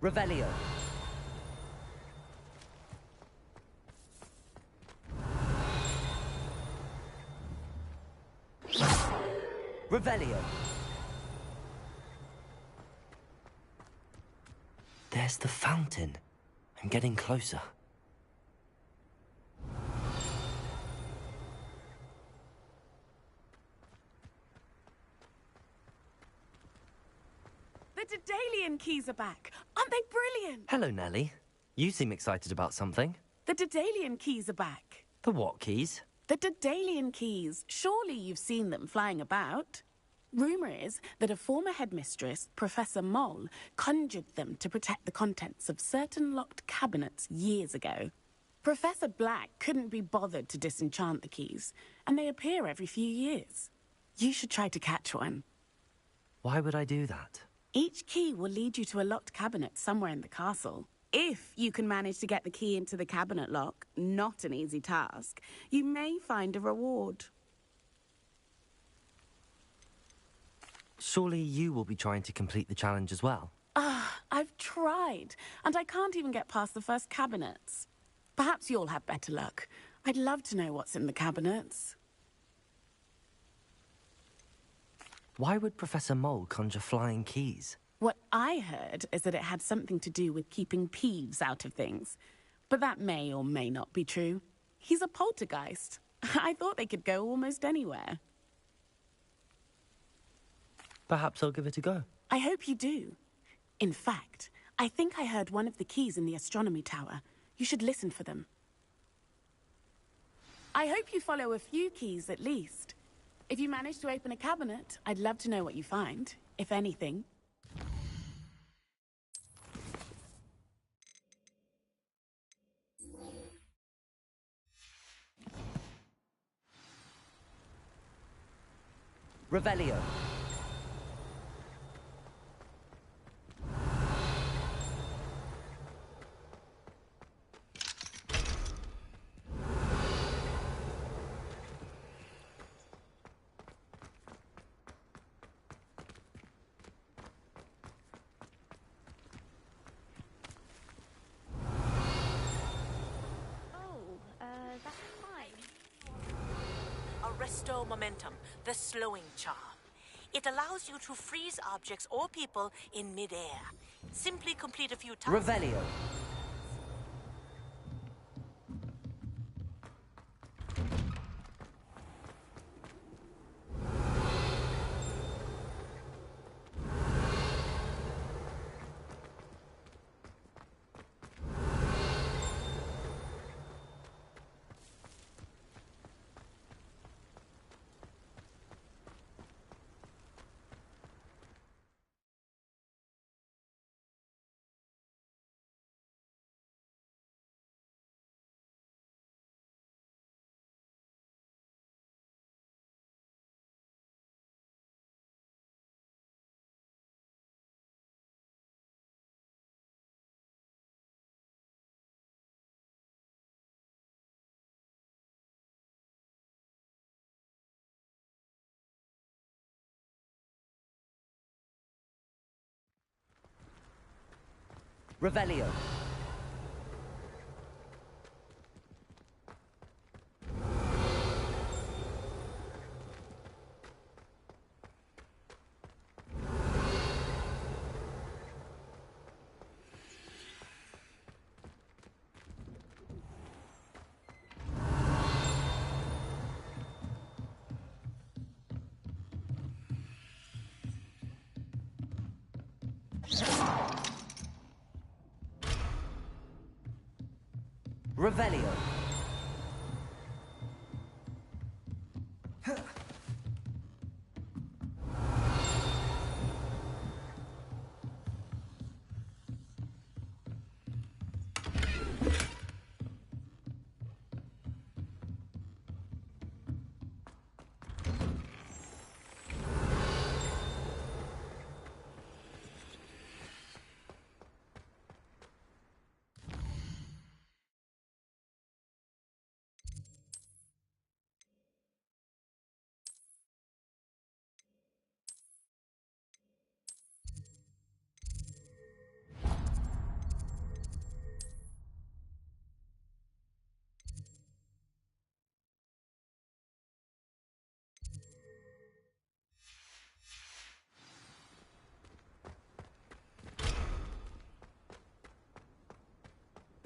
Revelio. Revelio. There's the fountain. I'm getting closer. The Daedalian keys are back. Aren't they brilliant? Hello, Nellie. You seem excited about something. The Daedalian keys are back. The what keys? The Daedalian keys. Surely you've seen them flying about. Rumour is that a former headmistress, Professor Mole, conjured them to protect the contents of certain locked cabinets years ago. Professor Black couldn't be bothered to disenchant the keys, and they appear every few years. You should try to catch one. Why would I do that? Each key will lead you to a locked cabinet somewhere in the castle. If you can manage to get the key into the cabinet lock, not an easy task, you may find a reward. Surely you will be trying to complete the challenge as well. I've tried, and I can't even get past the first cabinets. Perhaps you'll have better luck. I'd love to know what's in the cabinets. Why would Professor Mole conjure flying keys? What I heard is that it had something to do with keeping Peeves out of things. But that may or may not be true. He's a poltergeist. I thought they could go almost anywhere. Perhaps I'll give it a go. I hope you do. In fact, I think I heard one of the keys in the astronomy tower. You should listen for them. I hope you follow a few keys at least. If you manage to open a cabinet, I'd love to know what you find, if anything. Revelio. That's fine. Arresto momentum, the slowing charm. It allows you to freeze objects or people in midair. Simply complete a few tasks. Revelio. Revelio. Revelio.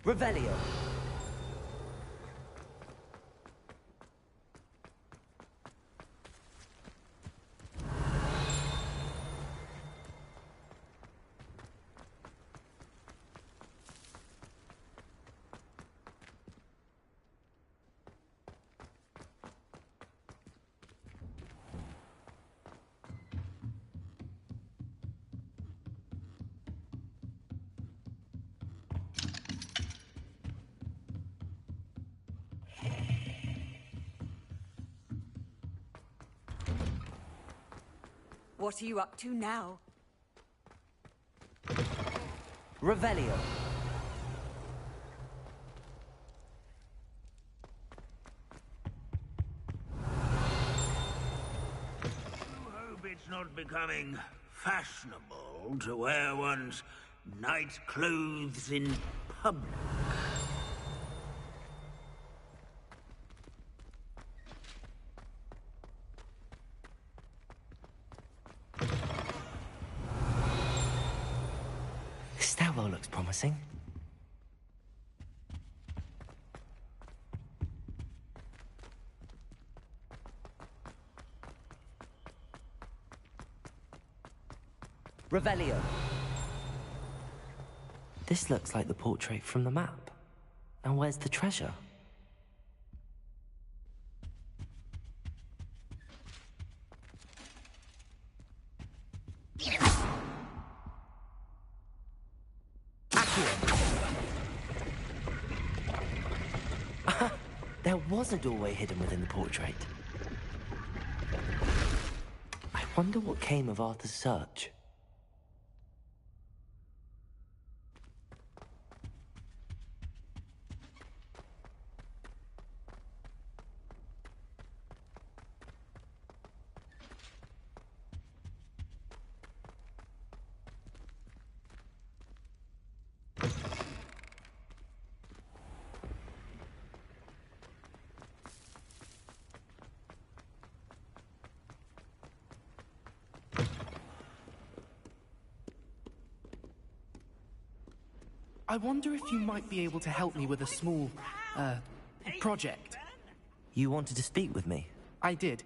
Revelio. What are you up to now? Revelio. Hope it's not becoming fashionable to wear one's night clothes in public. This stairwell looks promising. Revelio. This looks like the portrait from the map. And where's the treasure? There was a doorway hidden within the portrait. I wonder what came of Arthur's search. I wonder if you might be able to help me with a small, project. You wanted to speak with me? I did.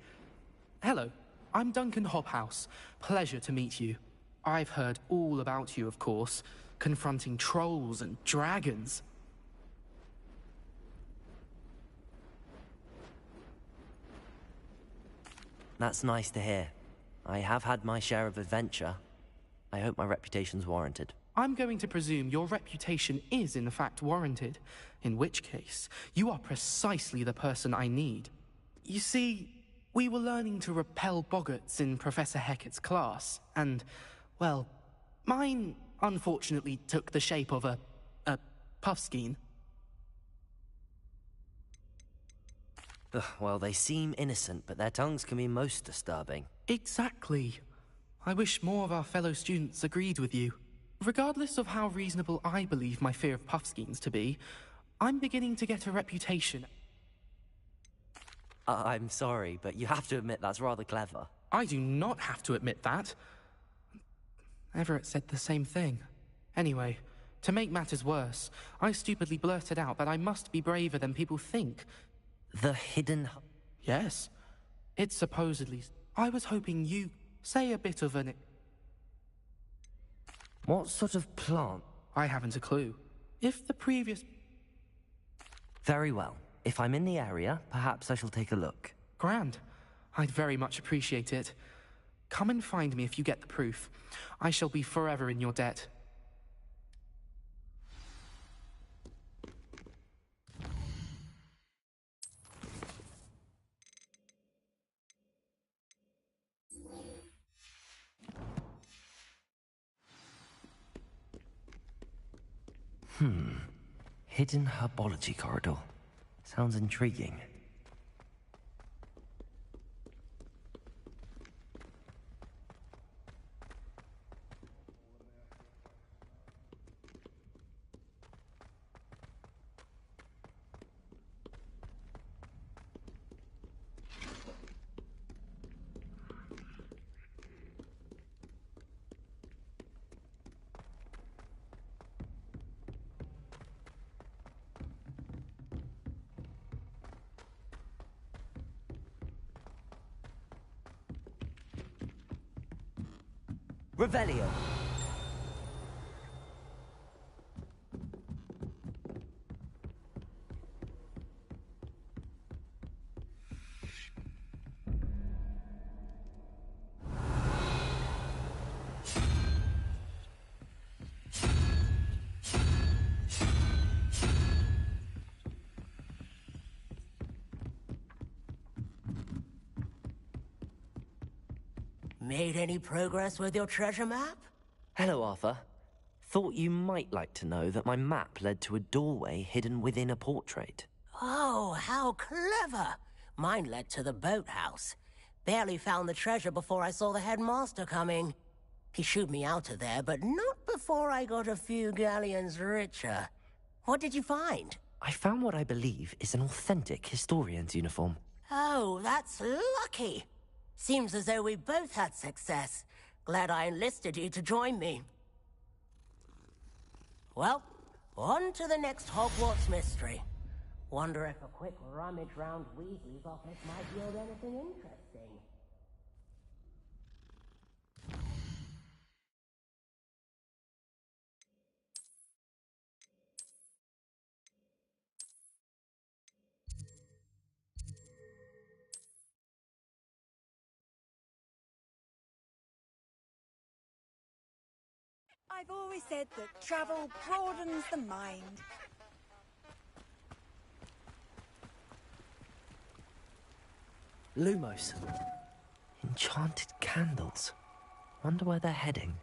Hello, I'm Duncan Hobhouse. Pleasure to meet you. I've heard all about you, of course, confronting trolls and dragons. That's nice to hear. I have had my share of adventure. I hope my reputation's warranted. I'm going to presume your reputation is in fact warranted, in which case, you are precisely the person I need. You see, we were learning to repel boggarts in Professor Hecat's class, and, well, mine unfortunately took the shape of a puffskein. Ugh, well, they seem innocent, but their tongues can be most disturbing. Exactly. I wish more of our fellow students agreed with you. Regardless of how reasonable I believe my fear of puffskeins to be, I'm beginning to get a reputation. I'm sorry, but you have to admit that's rather clever. I do not have to admit that. Everett said the same thing. Anyway, to make matters worse, I stupidly blurted out that I must be braver than people think. The hidden... Yes. It's supposedly... I was hoping you say a bit of an... What sort of plant? I haven't a clue. If the previous... Very well. If I'm in the area, perhaps I shall take a look. Grand. I'd very much appreciate it. Come and find me if you get the proof. I shall be forever in your debt. Hidden herbology corridor. Sounds intriguing. Revelio. Made any progress with your treasure map? Hello, Arthur. Thought you might like to know that my map led to a doorway hidden within a portrait. Oh, how clever! Mine led to the boathouse. Barely found the treasure before I saw the headmaster coming. He shooed me out of there, but not before I got a few galleons richer. What did you find? I found what I believe is an authentic historian's uniform. Oh, that's lucky. Seems as though we both had success. Glad I enlisted you to join me. Well, on to the next Hogwarts mystery. Wonder if a quick rummage round Weasley's office might yield anything interesting. I've always said that travel broadens the mind. Lumos. Enchanted candles. Wonder where they're heading.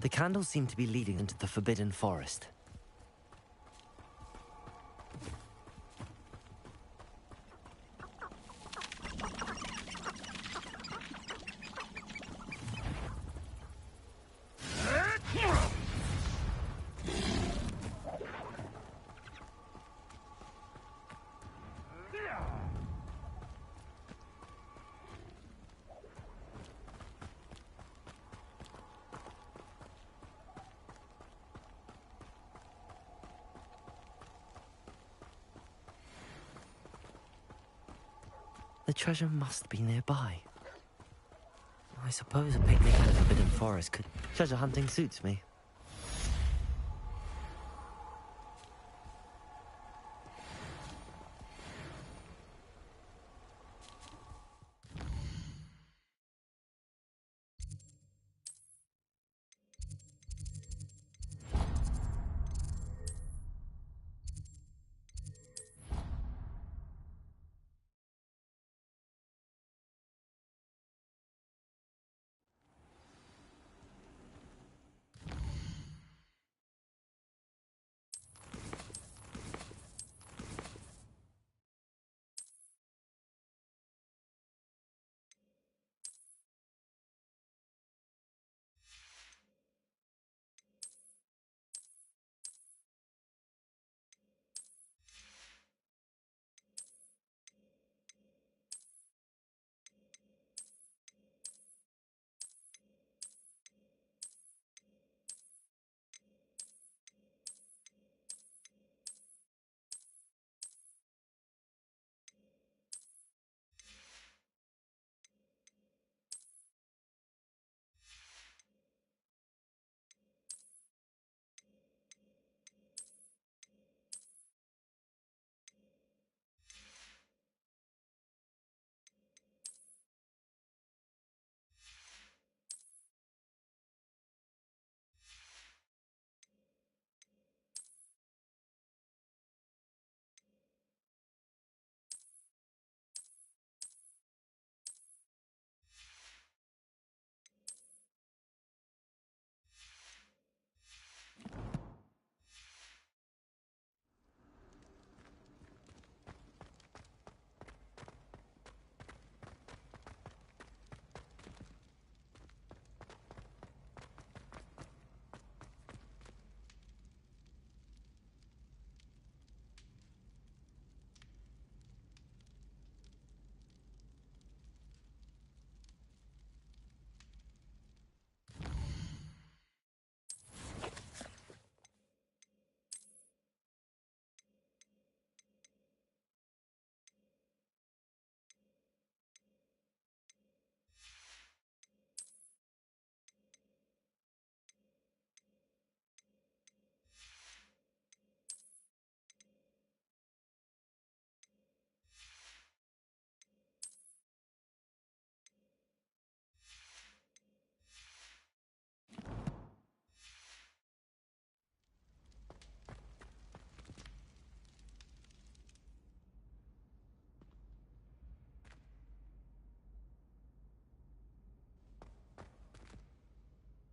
The candles seem to be leading into the Forbidden Forest. The treasure must be nearby. I suppose a picnic in the Forbidden Forest could... Treasure hunting suits me.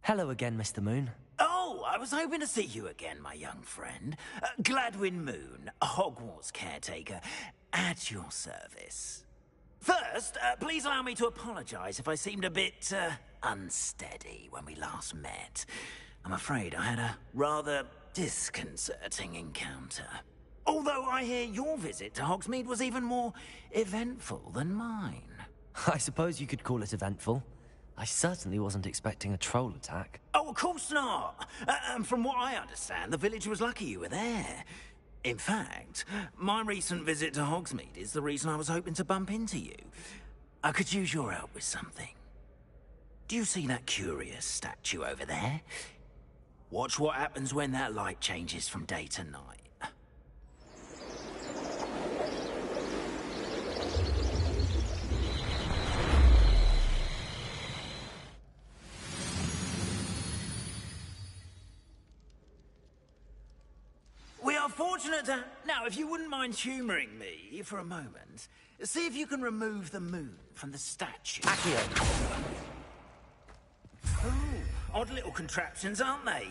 Hello again, Mr. Moon. Oh, I was hoping to see you again, my young friend. Gladwin Moon, a Hogwarts caretaker, at your service. First, please allow me to apologize if I seemed a bit, unsteady when we last met. I'm afraid I had a rather disconcerting encounter. Although I hear your visit to Hogsmeade was even more eventful than mine. I suppose you could call it eventful. I certainly wasn't expecting a troll attack. Oh, of course not. And from what I understand, the village was lucky you were there. In fact, my recent visit to Hogsmeade is the reason I was hoping to bump into you. I could use your help with something. Do you see that curious statue over there? Watch what happens when that light changes from day to night. We are fortunate to... Now, if you wouldn't mind humouring me for a moment, see if you can remove the moon from the statue. Oh, odd little contraptions, aren't they?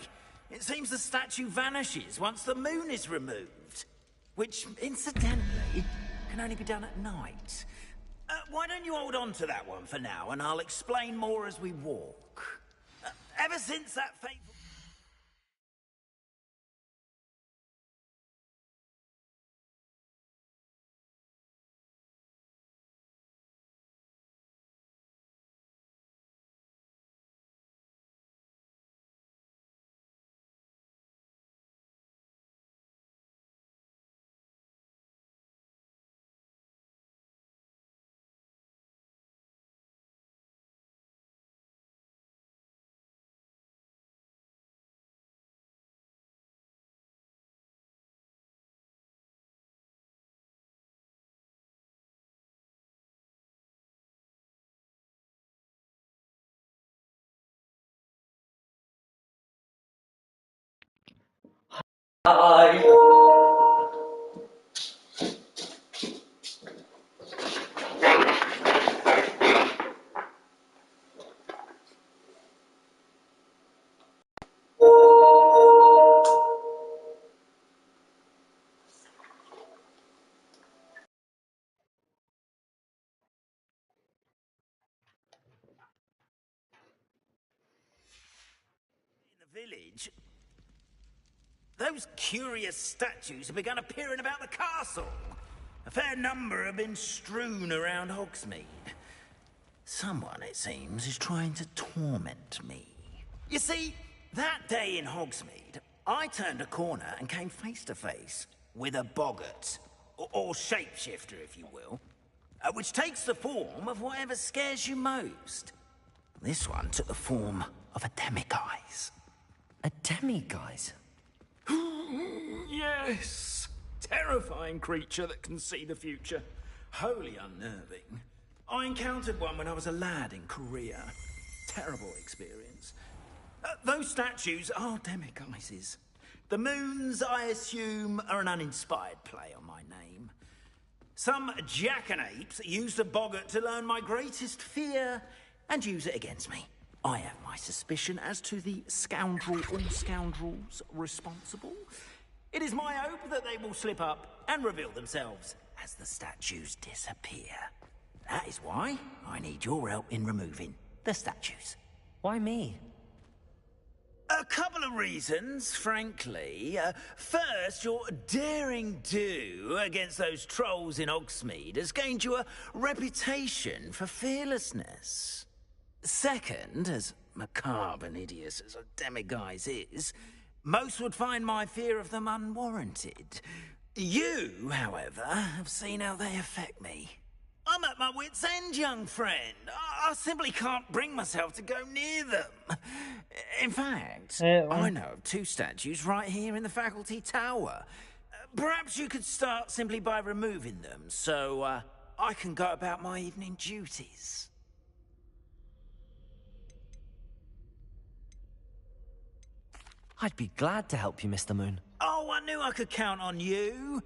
It seems the statue vanishes once the moon is removed. Which, incidentally, can only be done at night. Why don't you hold on to that one for now, and I'll explain more as we walk. Ever since that fateful... village, those curious statues have begun appearing about the castle. A fair number have been strewn around Hogsmeade. Someone, it seems, is trying to torment me. You see, that day in Hogsmeade, I turned a corner and came face to face with a boggart, or shapeshifter, if you will, which takes the form of whatever scares you most. This one took the form of a demiguise. A demiguise? Yes! Terrifying creature that can see the future. Wholly unnerving. I encountered one when I was a lad in Korea. Terrible experience. Those statues are demiguises. The moons, I assume, are an uninspired play on my name. Some jackanapes used a boggart to learn my greatest fear and use it against me. I have my suspicion as to the scoundrel or scoundrels responsible. It is my hope that they will slip up and reveal themselves as the statues disappear. That is why I need your help in removing the statues. Why me? A couple of reasons, frankly. First, your daring do against those trolls in Hogsmeade has gained you a reputation for fearlessness. Second, as macabre and hideous as a demiguise is, most would find my fear of them unwarranted. You, however, have seen how they affect me. I'm at my wit's end, young friend. I simply can't bring myself to go near them. In fact, I know of two statues right here in the faculty tower. Perhaps you could start simply by removing them, so I can go about my evening duties. I'd be glad to help you, Mr. Moon. Oh, I knew I could count on you.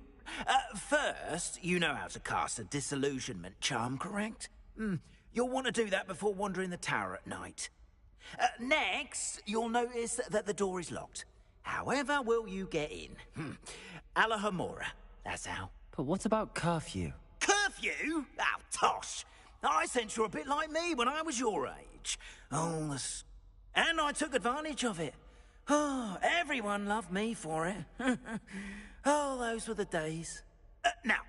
First, you know how to cast a disillusionment charm, correct? You'll want to do that before wandering the tower at night. Next, you'll notice that the door is locked. However will you get in? Alahomora, that's how. But what about curfew? Curfew? Oh, tosh. I sense you're a bit like me when I was your age. Oh, and I took advantage of it. Oh, everyone loved me for it. Oh, those were the days. Now,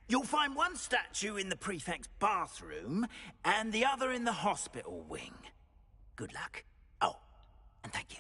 you'll find one statue in the prefect's bathroom and the other in the hospital wing. Good luck. Oh, and thank you.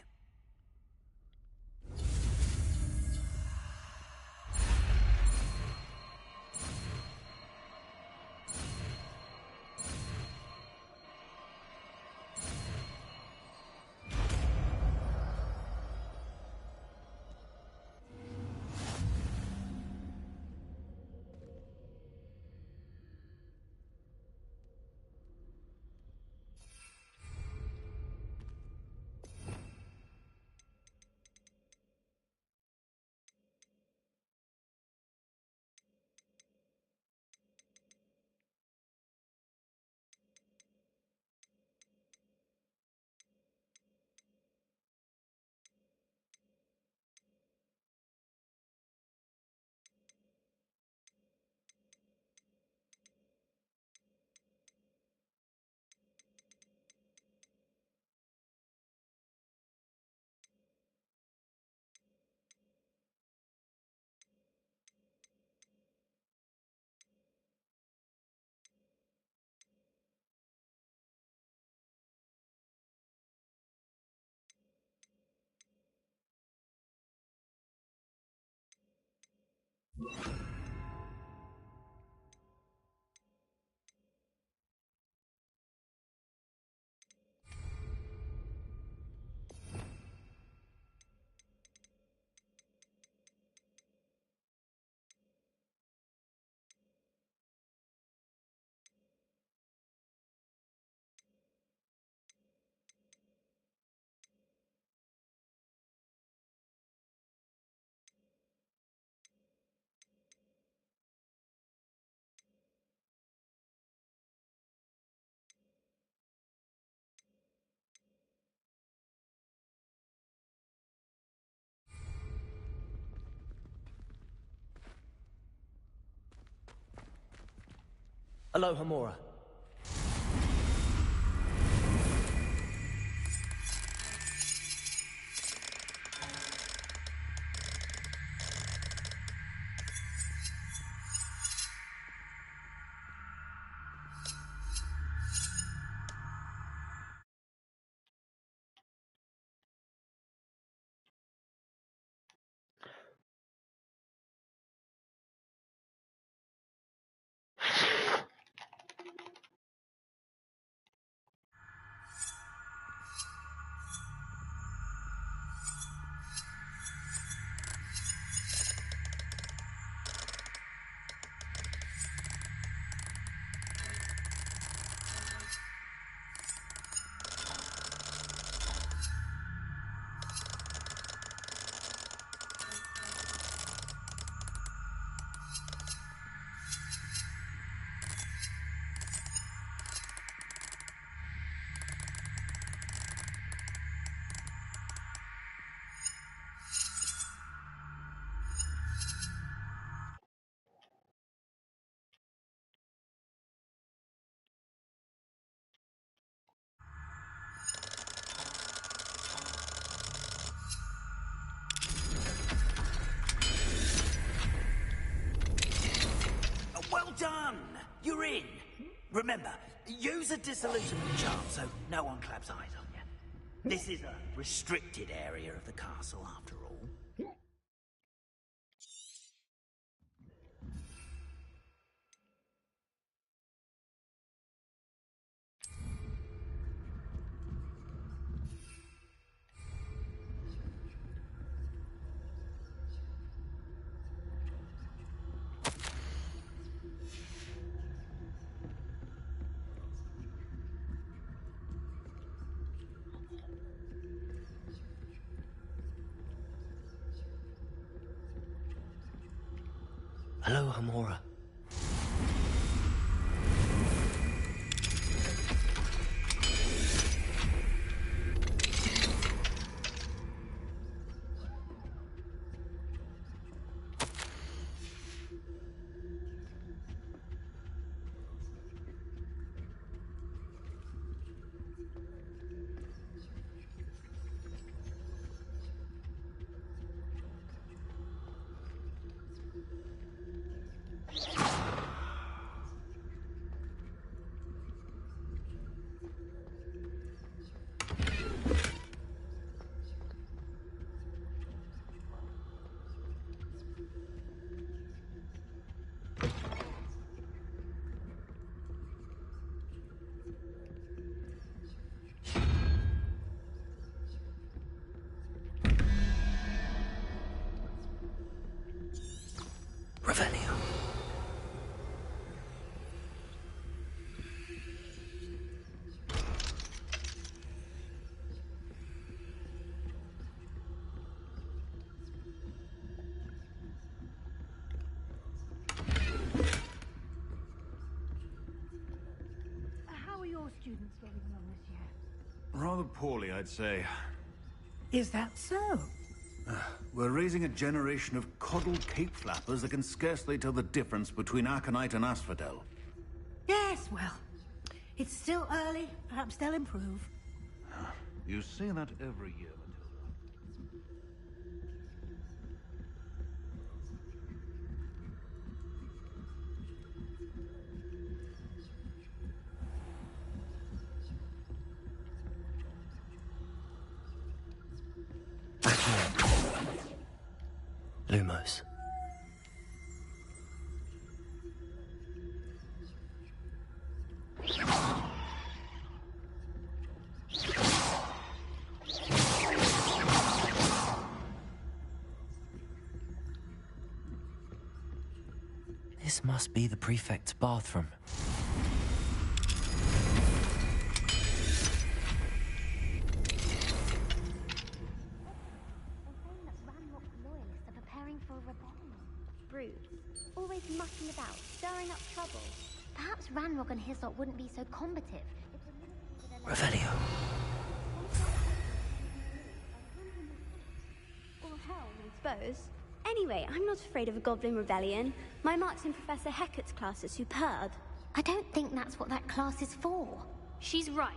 Alohomora. Well done! You're in. Remember, use a disillusionment charm so no one claps eyes on you. This is a restricted area of the castle, after all. Alohomora. Revelio. How are your students getting along this year? Rather poorly, I'd say. Is that so? We're raising a generation of coddled cape flappers that can scarcely tell the difference between aconite and asphodel. Yes, well, it's still early. Perhaps they'll improve. You say that every year, Lumos. This must be the prefect's bathroom. For rebellion. Brutes, always mucking about, stirring up trouble. Perhaps Ranrock and his lot wouldn't be so combative if the Revelio. Or hell, I suppose. Anyway, I'm not afraid of a goblin rebellion. My marks in Professor Hecat's class are superb. I don't think that's what that class is for. She's right.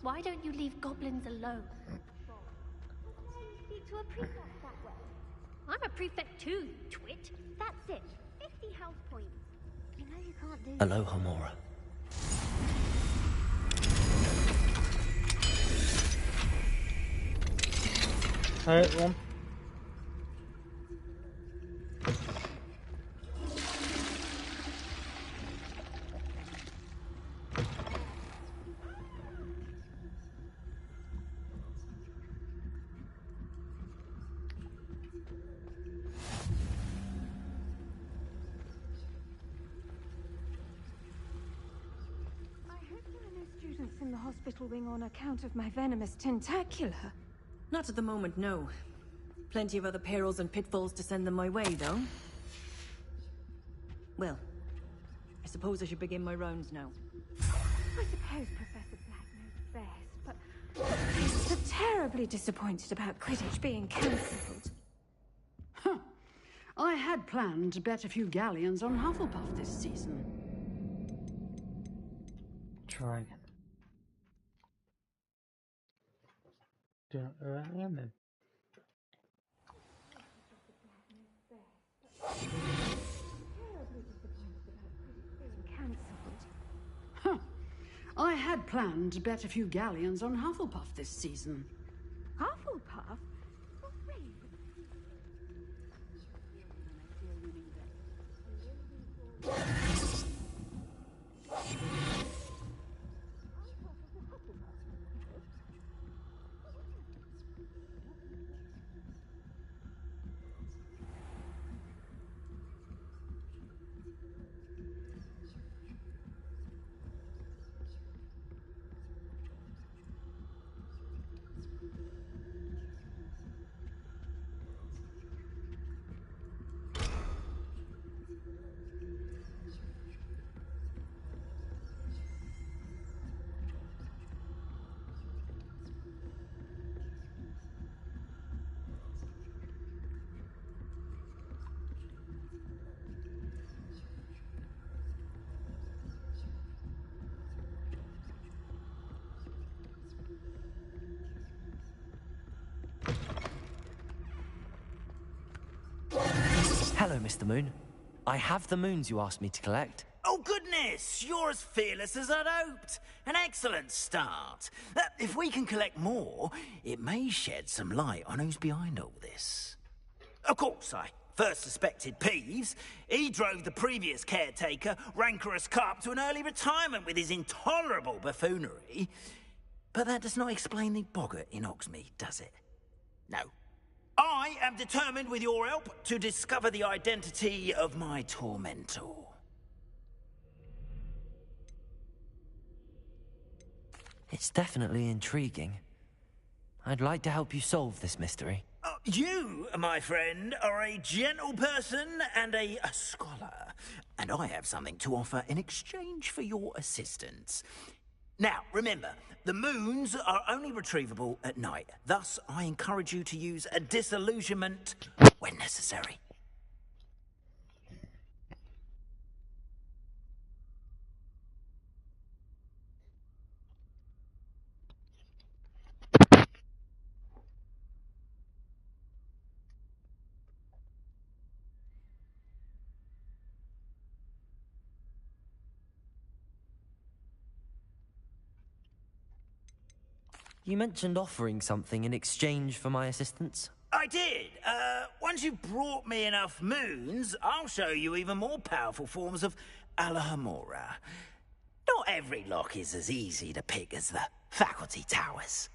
Why don't you leave goblins alone? Speak to a prefect that way. I'm a prefect too, you twit. That's it. 50 health points. You know you can't do Aloha Mora. Alright, one. Students in the hospital wing on account of my venomous tentacular. Not at the moment, no. Plenty of other perils and pitfalls to send them my way, though. Well, I suppose I should begin my rounds now. I suppose Professor Black knows best, but he's terribly disappointed about Quidditch being cancelled. Huh. I had planned to bet a few galleons on Hufflepuff this season. Try. Don't remember. Huh. I had planned to bet a few galleons on Hufflepuff this season. Hufflepuff? Hello, Mr. Moon. I have the moons you asked me to collect. Oh, goodness! You're as fearless as I'd hoped. An excellent start. If we can collect more, it may shed some light on who's behind all this. Of course, I first suspected Peeves. He drove the previous caretaker, Rancorous Carp, to an early retirement with his intolerable buffoonery. But that does not explain the boggart in Hogsmeade, does it? No. I am determined, with your help, to discover the identity of my tormentor. It's definitely intriguing. I'd like to help you solve this mystery. You, my friend, are a gentle person and a scholar, and I have something to offer in exchange for your assistance. Now, remember, the moons are only retrievable at night. Thus, I encourage you to use a disillusionment when necessary. You mentioned offering something in exchange for my assistance? I did. Once you've brought me enough moons, I'll show you even more powerful forms of Alohomora. Not every lock is as easy to pick as the faculty towers.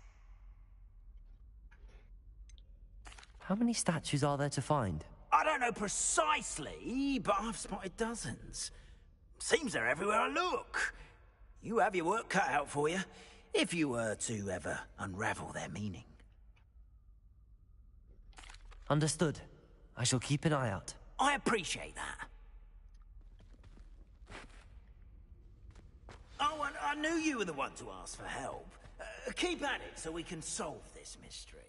How many statues are there to find? I don't know precisely, but I've spotted dozens. Seems they're everywhere I look. You have your work cut out for you, if you were to ever unravel their meaning. Understood. I shall keep an eye out. I appreciate that. Oh, and I knew you were the one to ask for help. Keep at it so we can solve this mystery.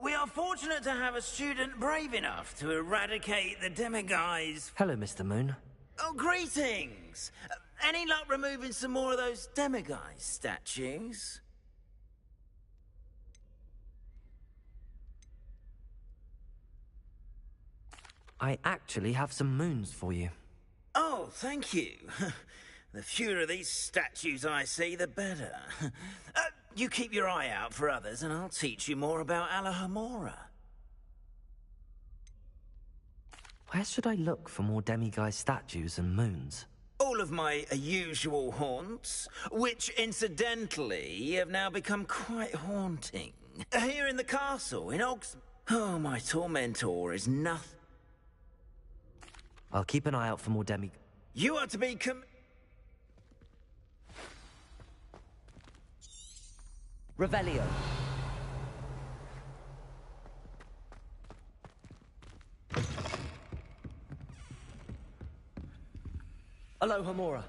We are fortunate to have a student brave enough to eradicate the demiguise. Hello, Mr. Moon. Oh, greetings! Any luck removing some more of those demiguise statues? I actually have some moons for you. Oh, thank you. The fewer of these statues I see, the better. You keep your eye out for others, and I'll teach you more about Alohomora. Where should I look for more demiguise statues and moons? All of my usual haunts, which incidentally have now become quite haunting. Here in the castle, in Oh, my tormentor is nothing. I'll keep an eye out for more demi... You are to be Revelio. Alohomora.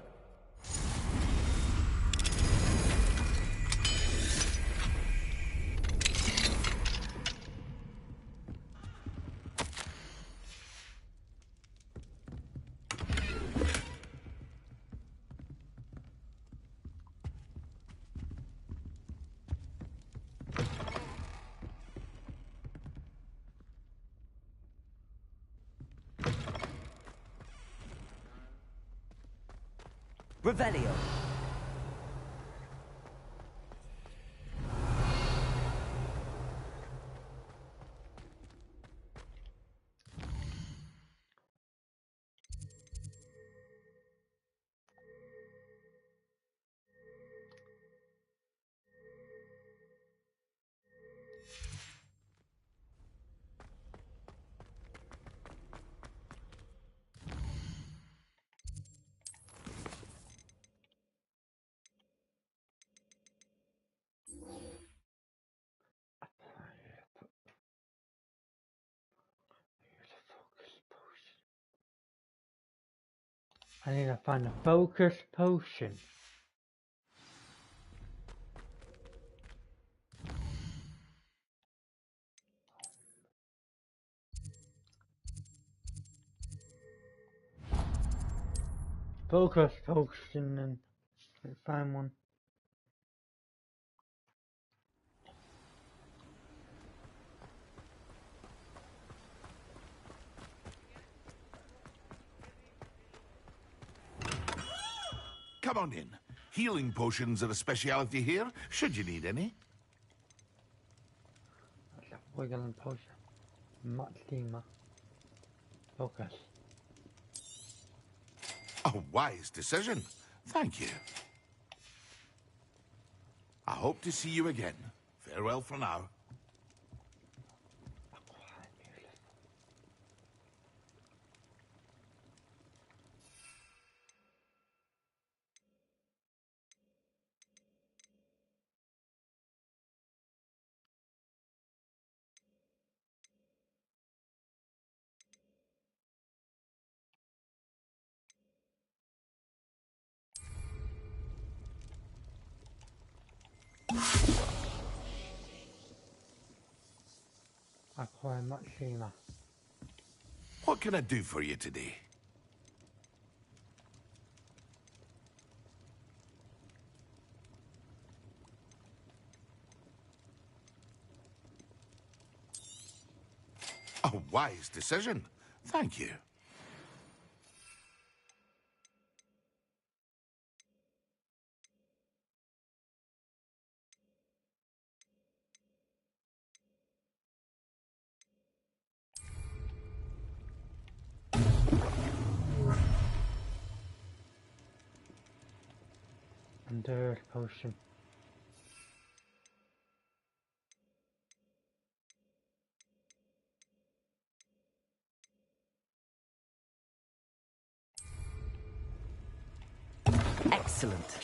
Revelio. I need to find a focus potion. Focus potion and find one. Come on in. Healing potions are a speciality here, should you need any. That's a wiggling potion. Maxima. Focus. A wise decision. Thank you. I hope to see you again. Farewell for now. Acquire Maxima. What can I do for you today? A wise decision. Thank you. Endurance potion. Excellent.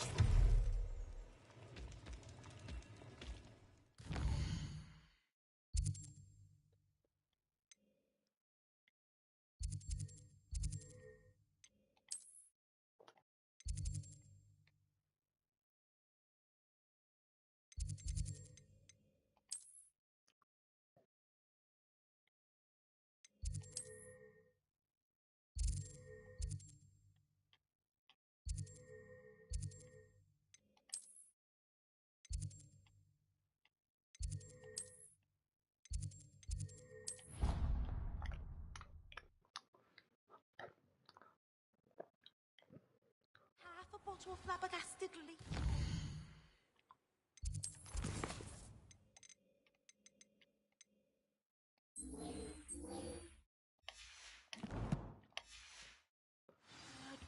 Half a bottle of flabbergasted leaf.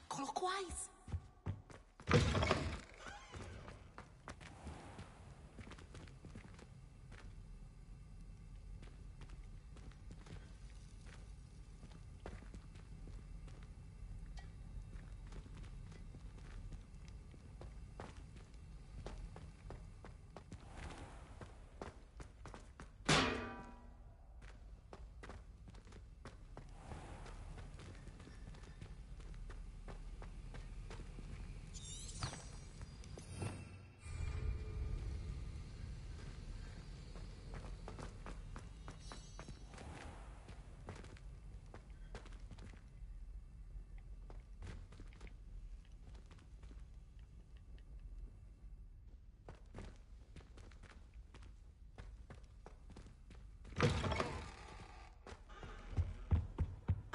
Clockwise.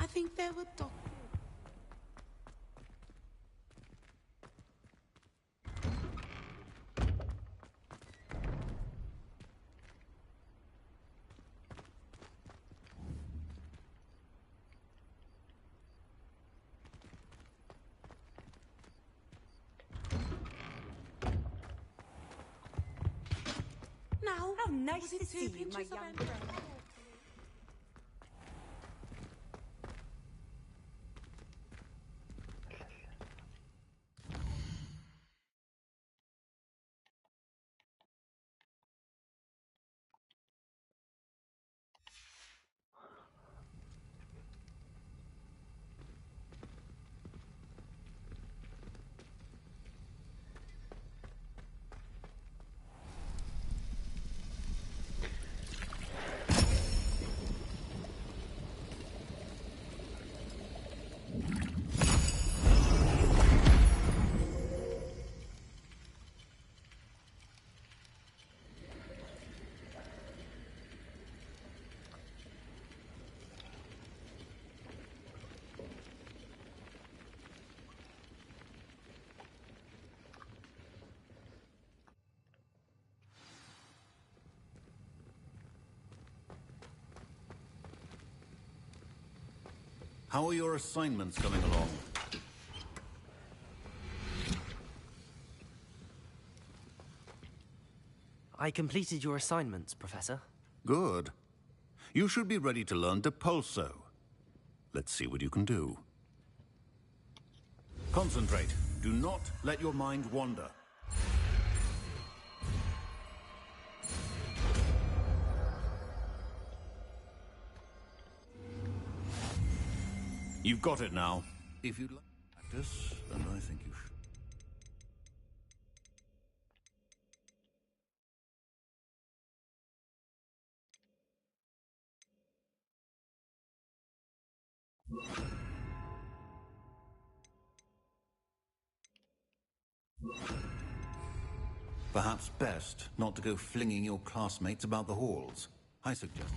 I think there were dogs. How nice to see you, my young friend. How are your assignments coming along? I completed your assignments, Professor. Good. You should be ready to learn Depulso. Let's see what you can do. Concentrate. Do not let your mind wander. You've got it now. If you'd like to practice, and I think you should. Perhaps best not to go flinging your classmates about the halls. I suggest.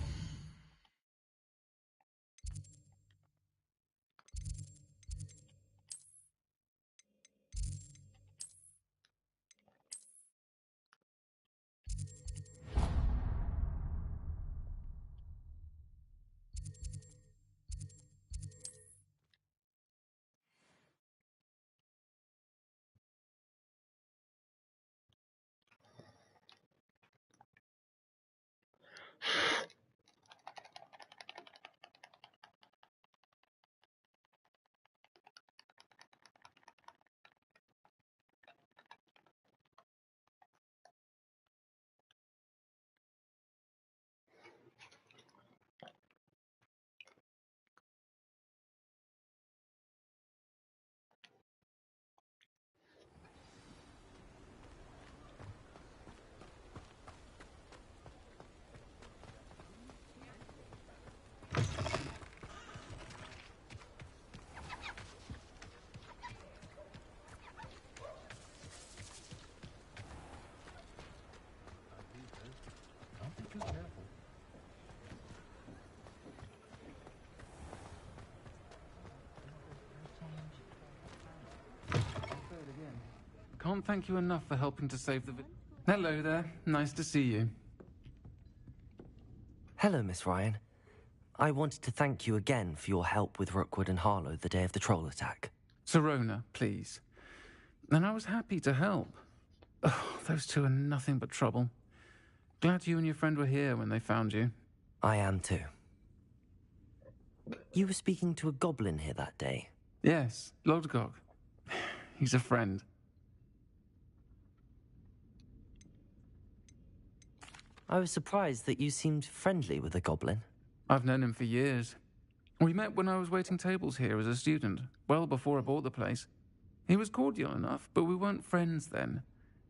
Can't thank you enough for helping to save the... Hello there. Nice to see you. Hello, Miss Ryan. I wanted to thank you again for your help with Rookwood and Harlow the day of the troll attack. Serona, please. And I was happy to help. Oh, those two are nothing but trouble. Glad you and your friend were here when they found you. I am too. You were speaking to a goblin here that day? Yes, Lodgok. He's a friend. I was surprised that you seemed friendly with the goblin. I've known him for years. We met when I was waiting tables here as a student, well before I bought the place. He was cordial enough, but we weren't friends then.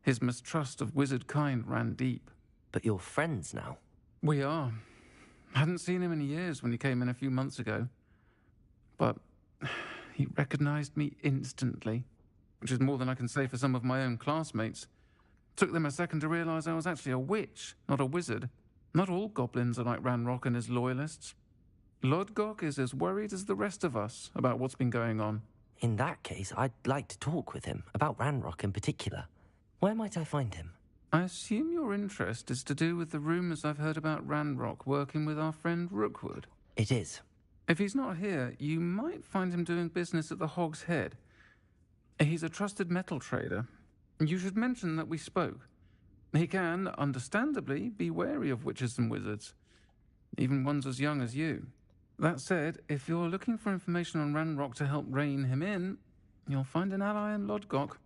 His mistrust of wizard kind ran deep. But you're friends now? We are. Hadn't seen him in years when he came in a few months ago. But he recognized me instantly, which is more than I can say for some of my own classmates. Took them a second to realize I was actually a witch, not a wizard. Not all goblins are like Ranrock and his loyalists. Lodgok is as worried as the rest of us about what's been going on. In that case, I'd like to talk with him, about Ranrock in particular. Where might I find him? I assume your interest is to do with the rumors I've heard about Ranrock working with our friend Rookwood. It is. If he's not here, you might find him doing business at the Hog's Head. He's a trusted metal trader. You should mention that we spoke. He can, understandably, be wary of witches and wizards, even ones as young as you. That said, if you're looking for information on Ranrock to help rein him in, you'll find an ally in Lodgok.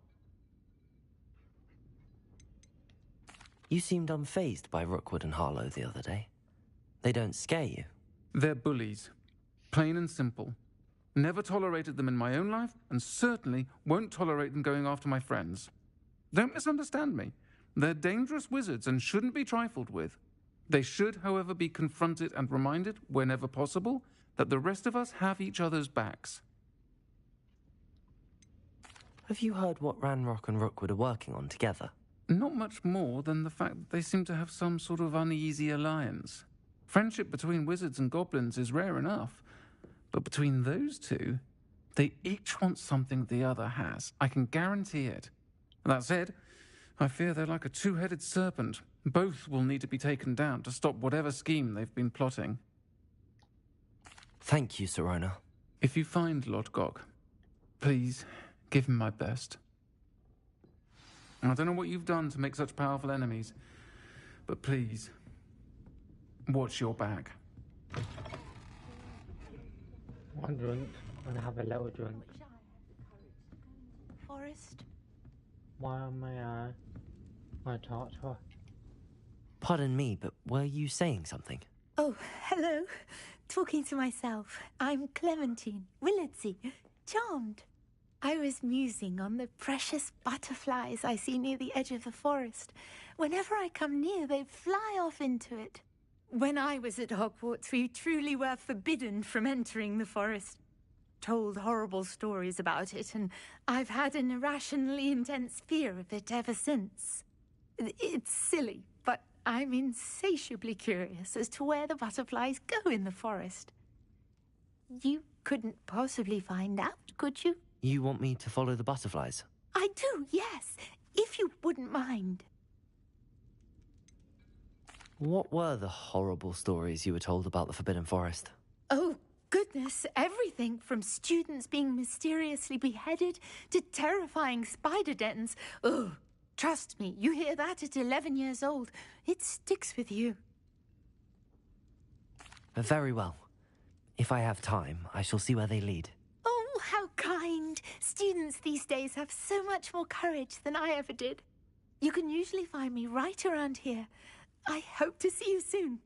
You seemed unfazed by Rookwood and Harlow the other day. They don't scare you? They're bullies. Plain and simple. Never tolerated them in my own life, and certainly won't tolerate them going after my friends. Don't misunderstand me. They're dangerous wizards and shouldn't be trifled with. They should, however, be confronted and reminded, whenever possible, that the rest of us have each other's backs. Have you heard what Ranrock and Rookwood are working on together? Not much more than the fact that they seem to have some sort of uneasy alliance. Friendship between wizards and goblins is rare enough, but between those two, they each want something the other has. I can guarantee it. That said, I fear they're like a two-headed serpent. Both will need to be taken down to stop whatever scheme they've been plotting. Thank you, Sirona. If you find Lodgok, please give him my best. I don't know what you've done to make such powerful enemies, but please, watch your back. One drink and have a little drink. Forest? Why am I talk to her? Pardon me, but were you saying something? Oh, hello. Talking to myself. I'm Clementine Willardsey. Charmed. I was musing on the precious butterflies I see near the edge of the forest. Whenever I come near, they fly off into it. When I was at Hogwarts, we truly were forbidden from entering the forest. Told horrible stories about it, and I've had an irrationally intense fear of it ever since. It's silly, but I'm insatiably curious as to where the butterflies go in the forest. You couldn't possibly find out, could you? You want me to follow the butterflies? I do, yes, if you wouldn't mind. What were the horrible stories you were told about the Forbidden Forest? Oh, goodness, everything from students being mysteriously beheaded to terrifying spider dens. Oh, trust me, you hear that at 11 years old. It sticks with you. Very well. If I have time, I shall see where they lead. Oh, how kind. Students these days have so much more courage than I ever did. You can usually find me right around here. I hope to see you soon.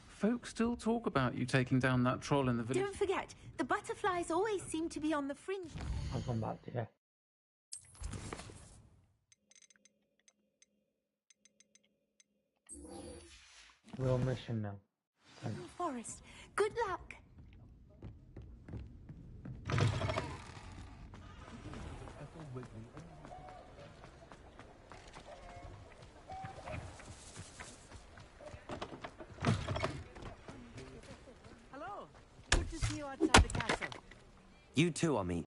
Folks still talk about you taking down that troll in the village. Don't forget, the butterflies always seem to be on the fringe. I'll come back to you. We're on mission now. Forest, good luck. Hello. Good to see you outside the castle. You too, Amit.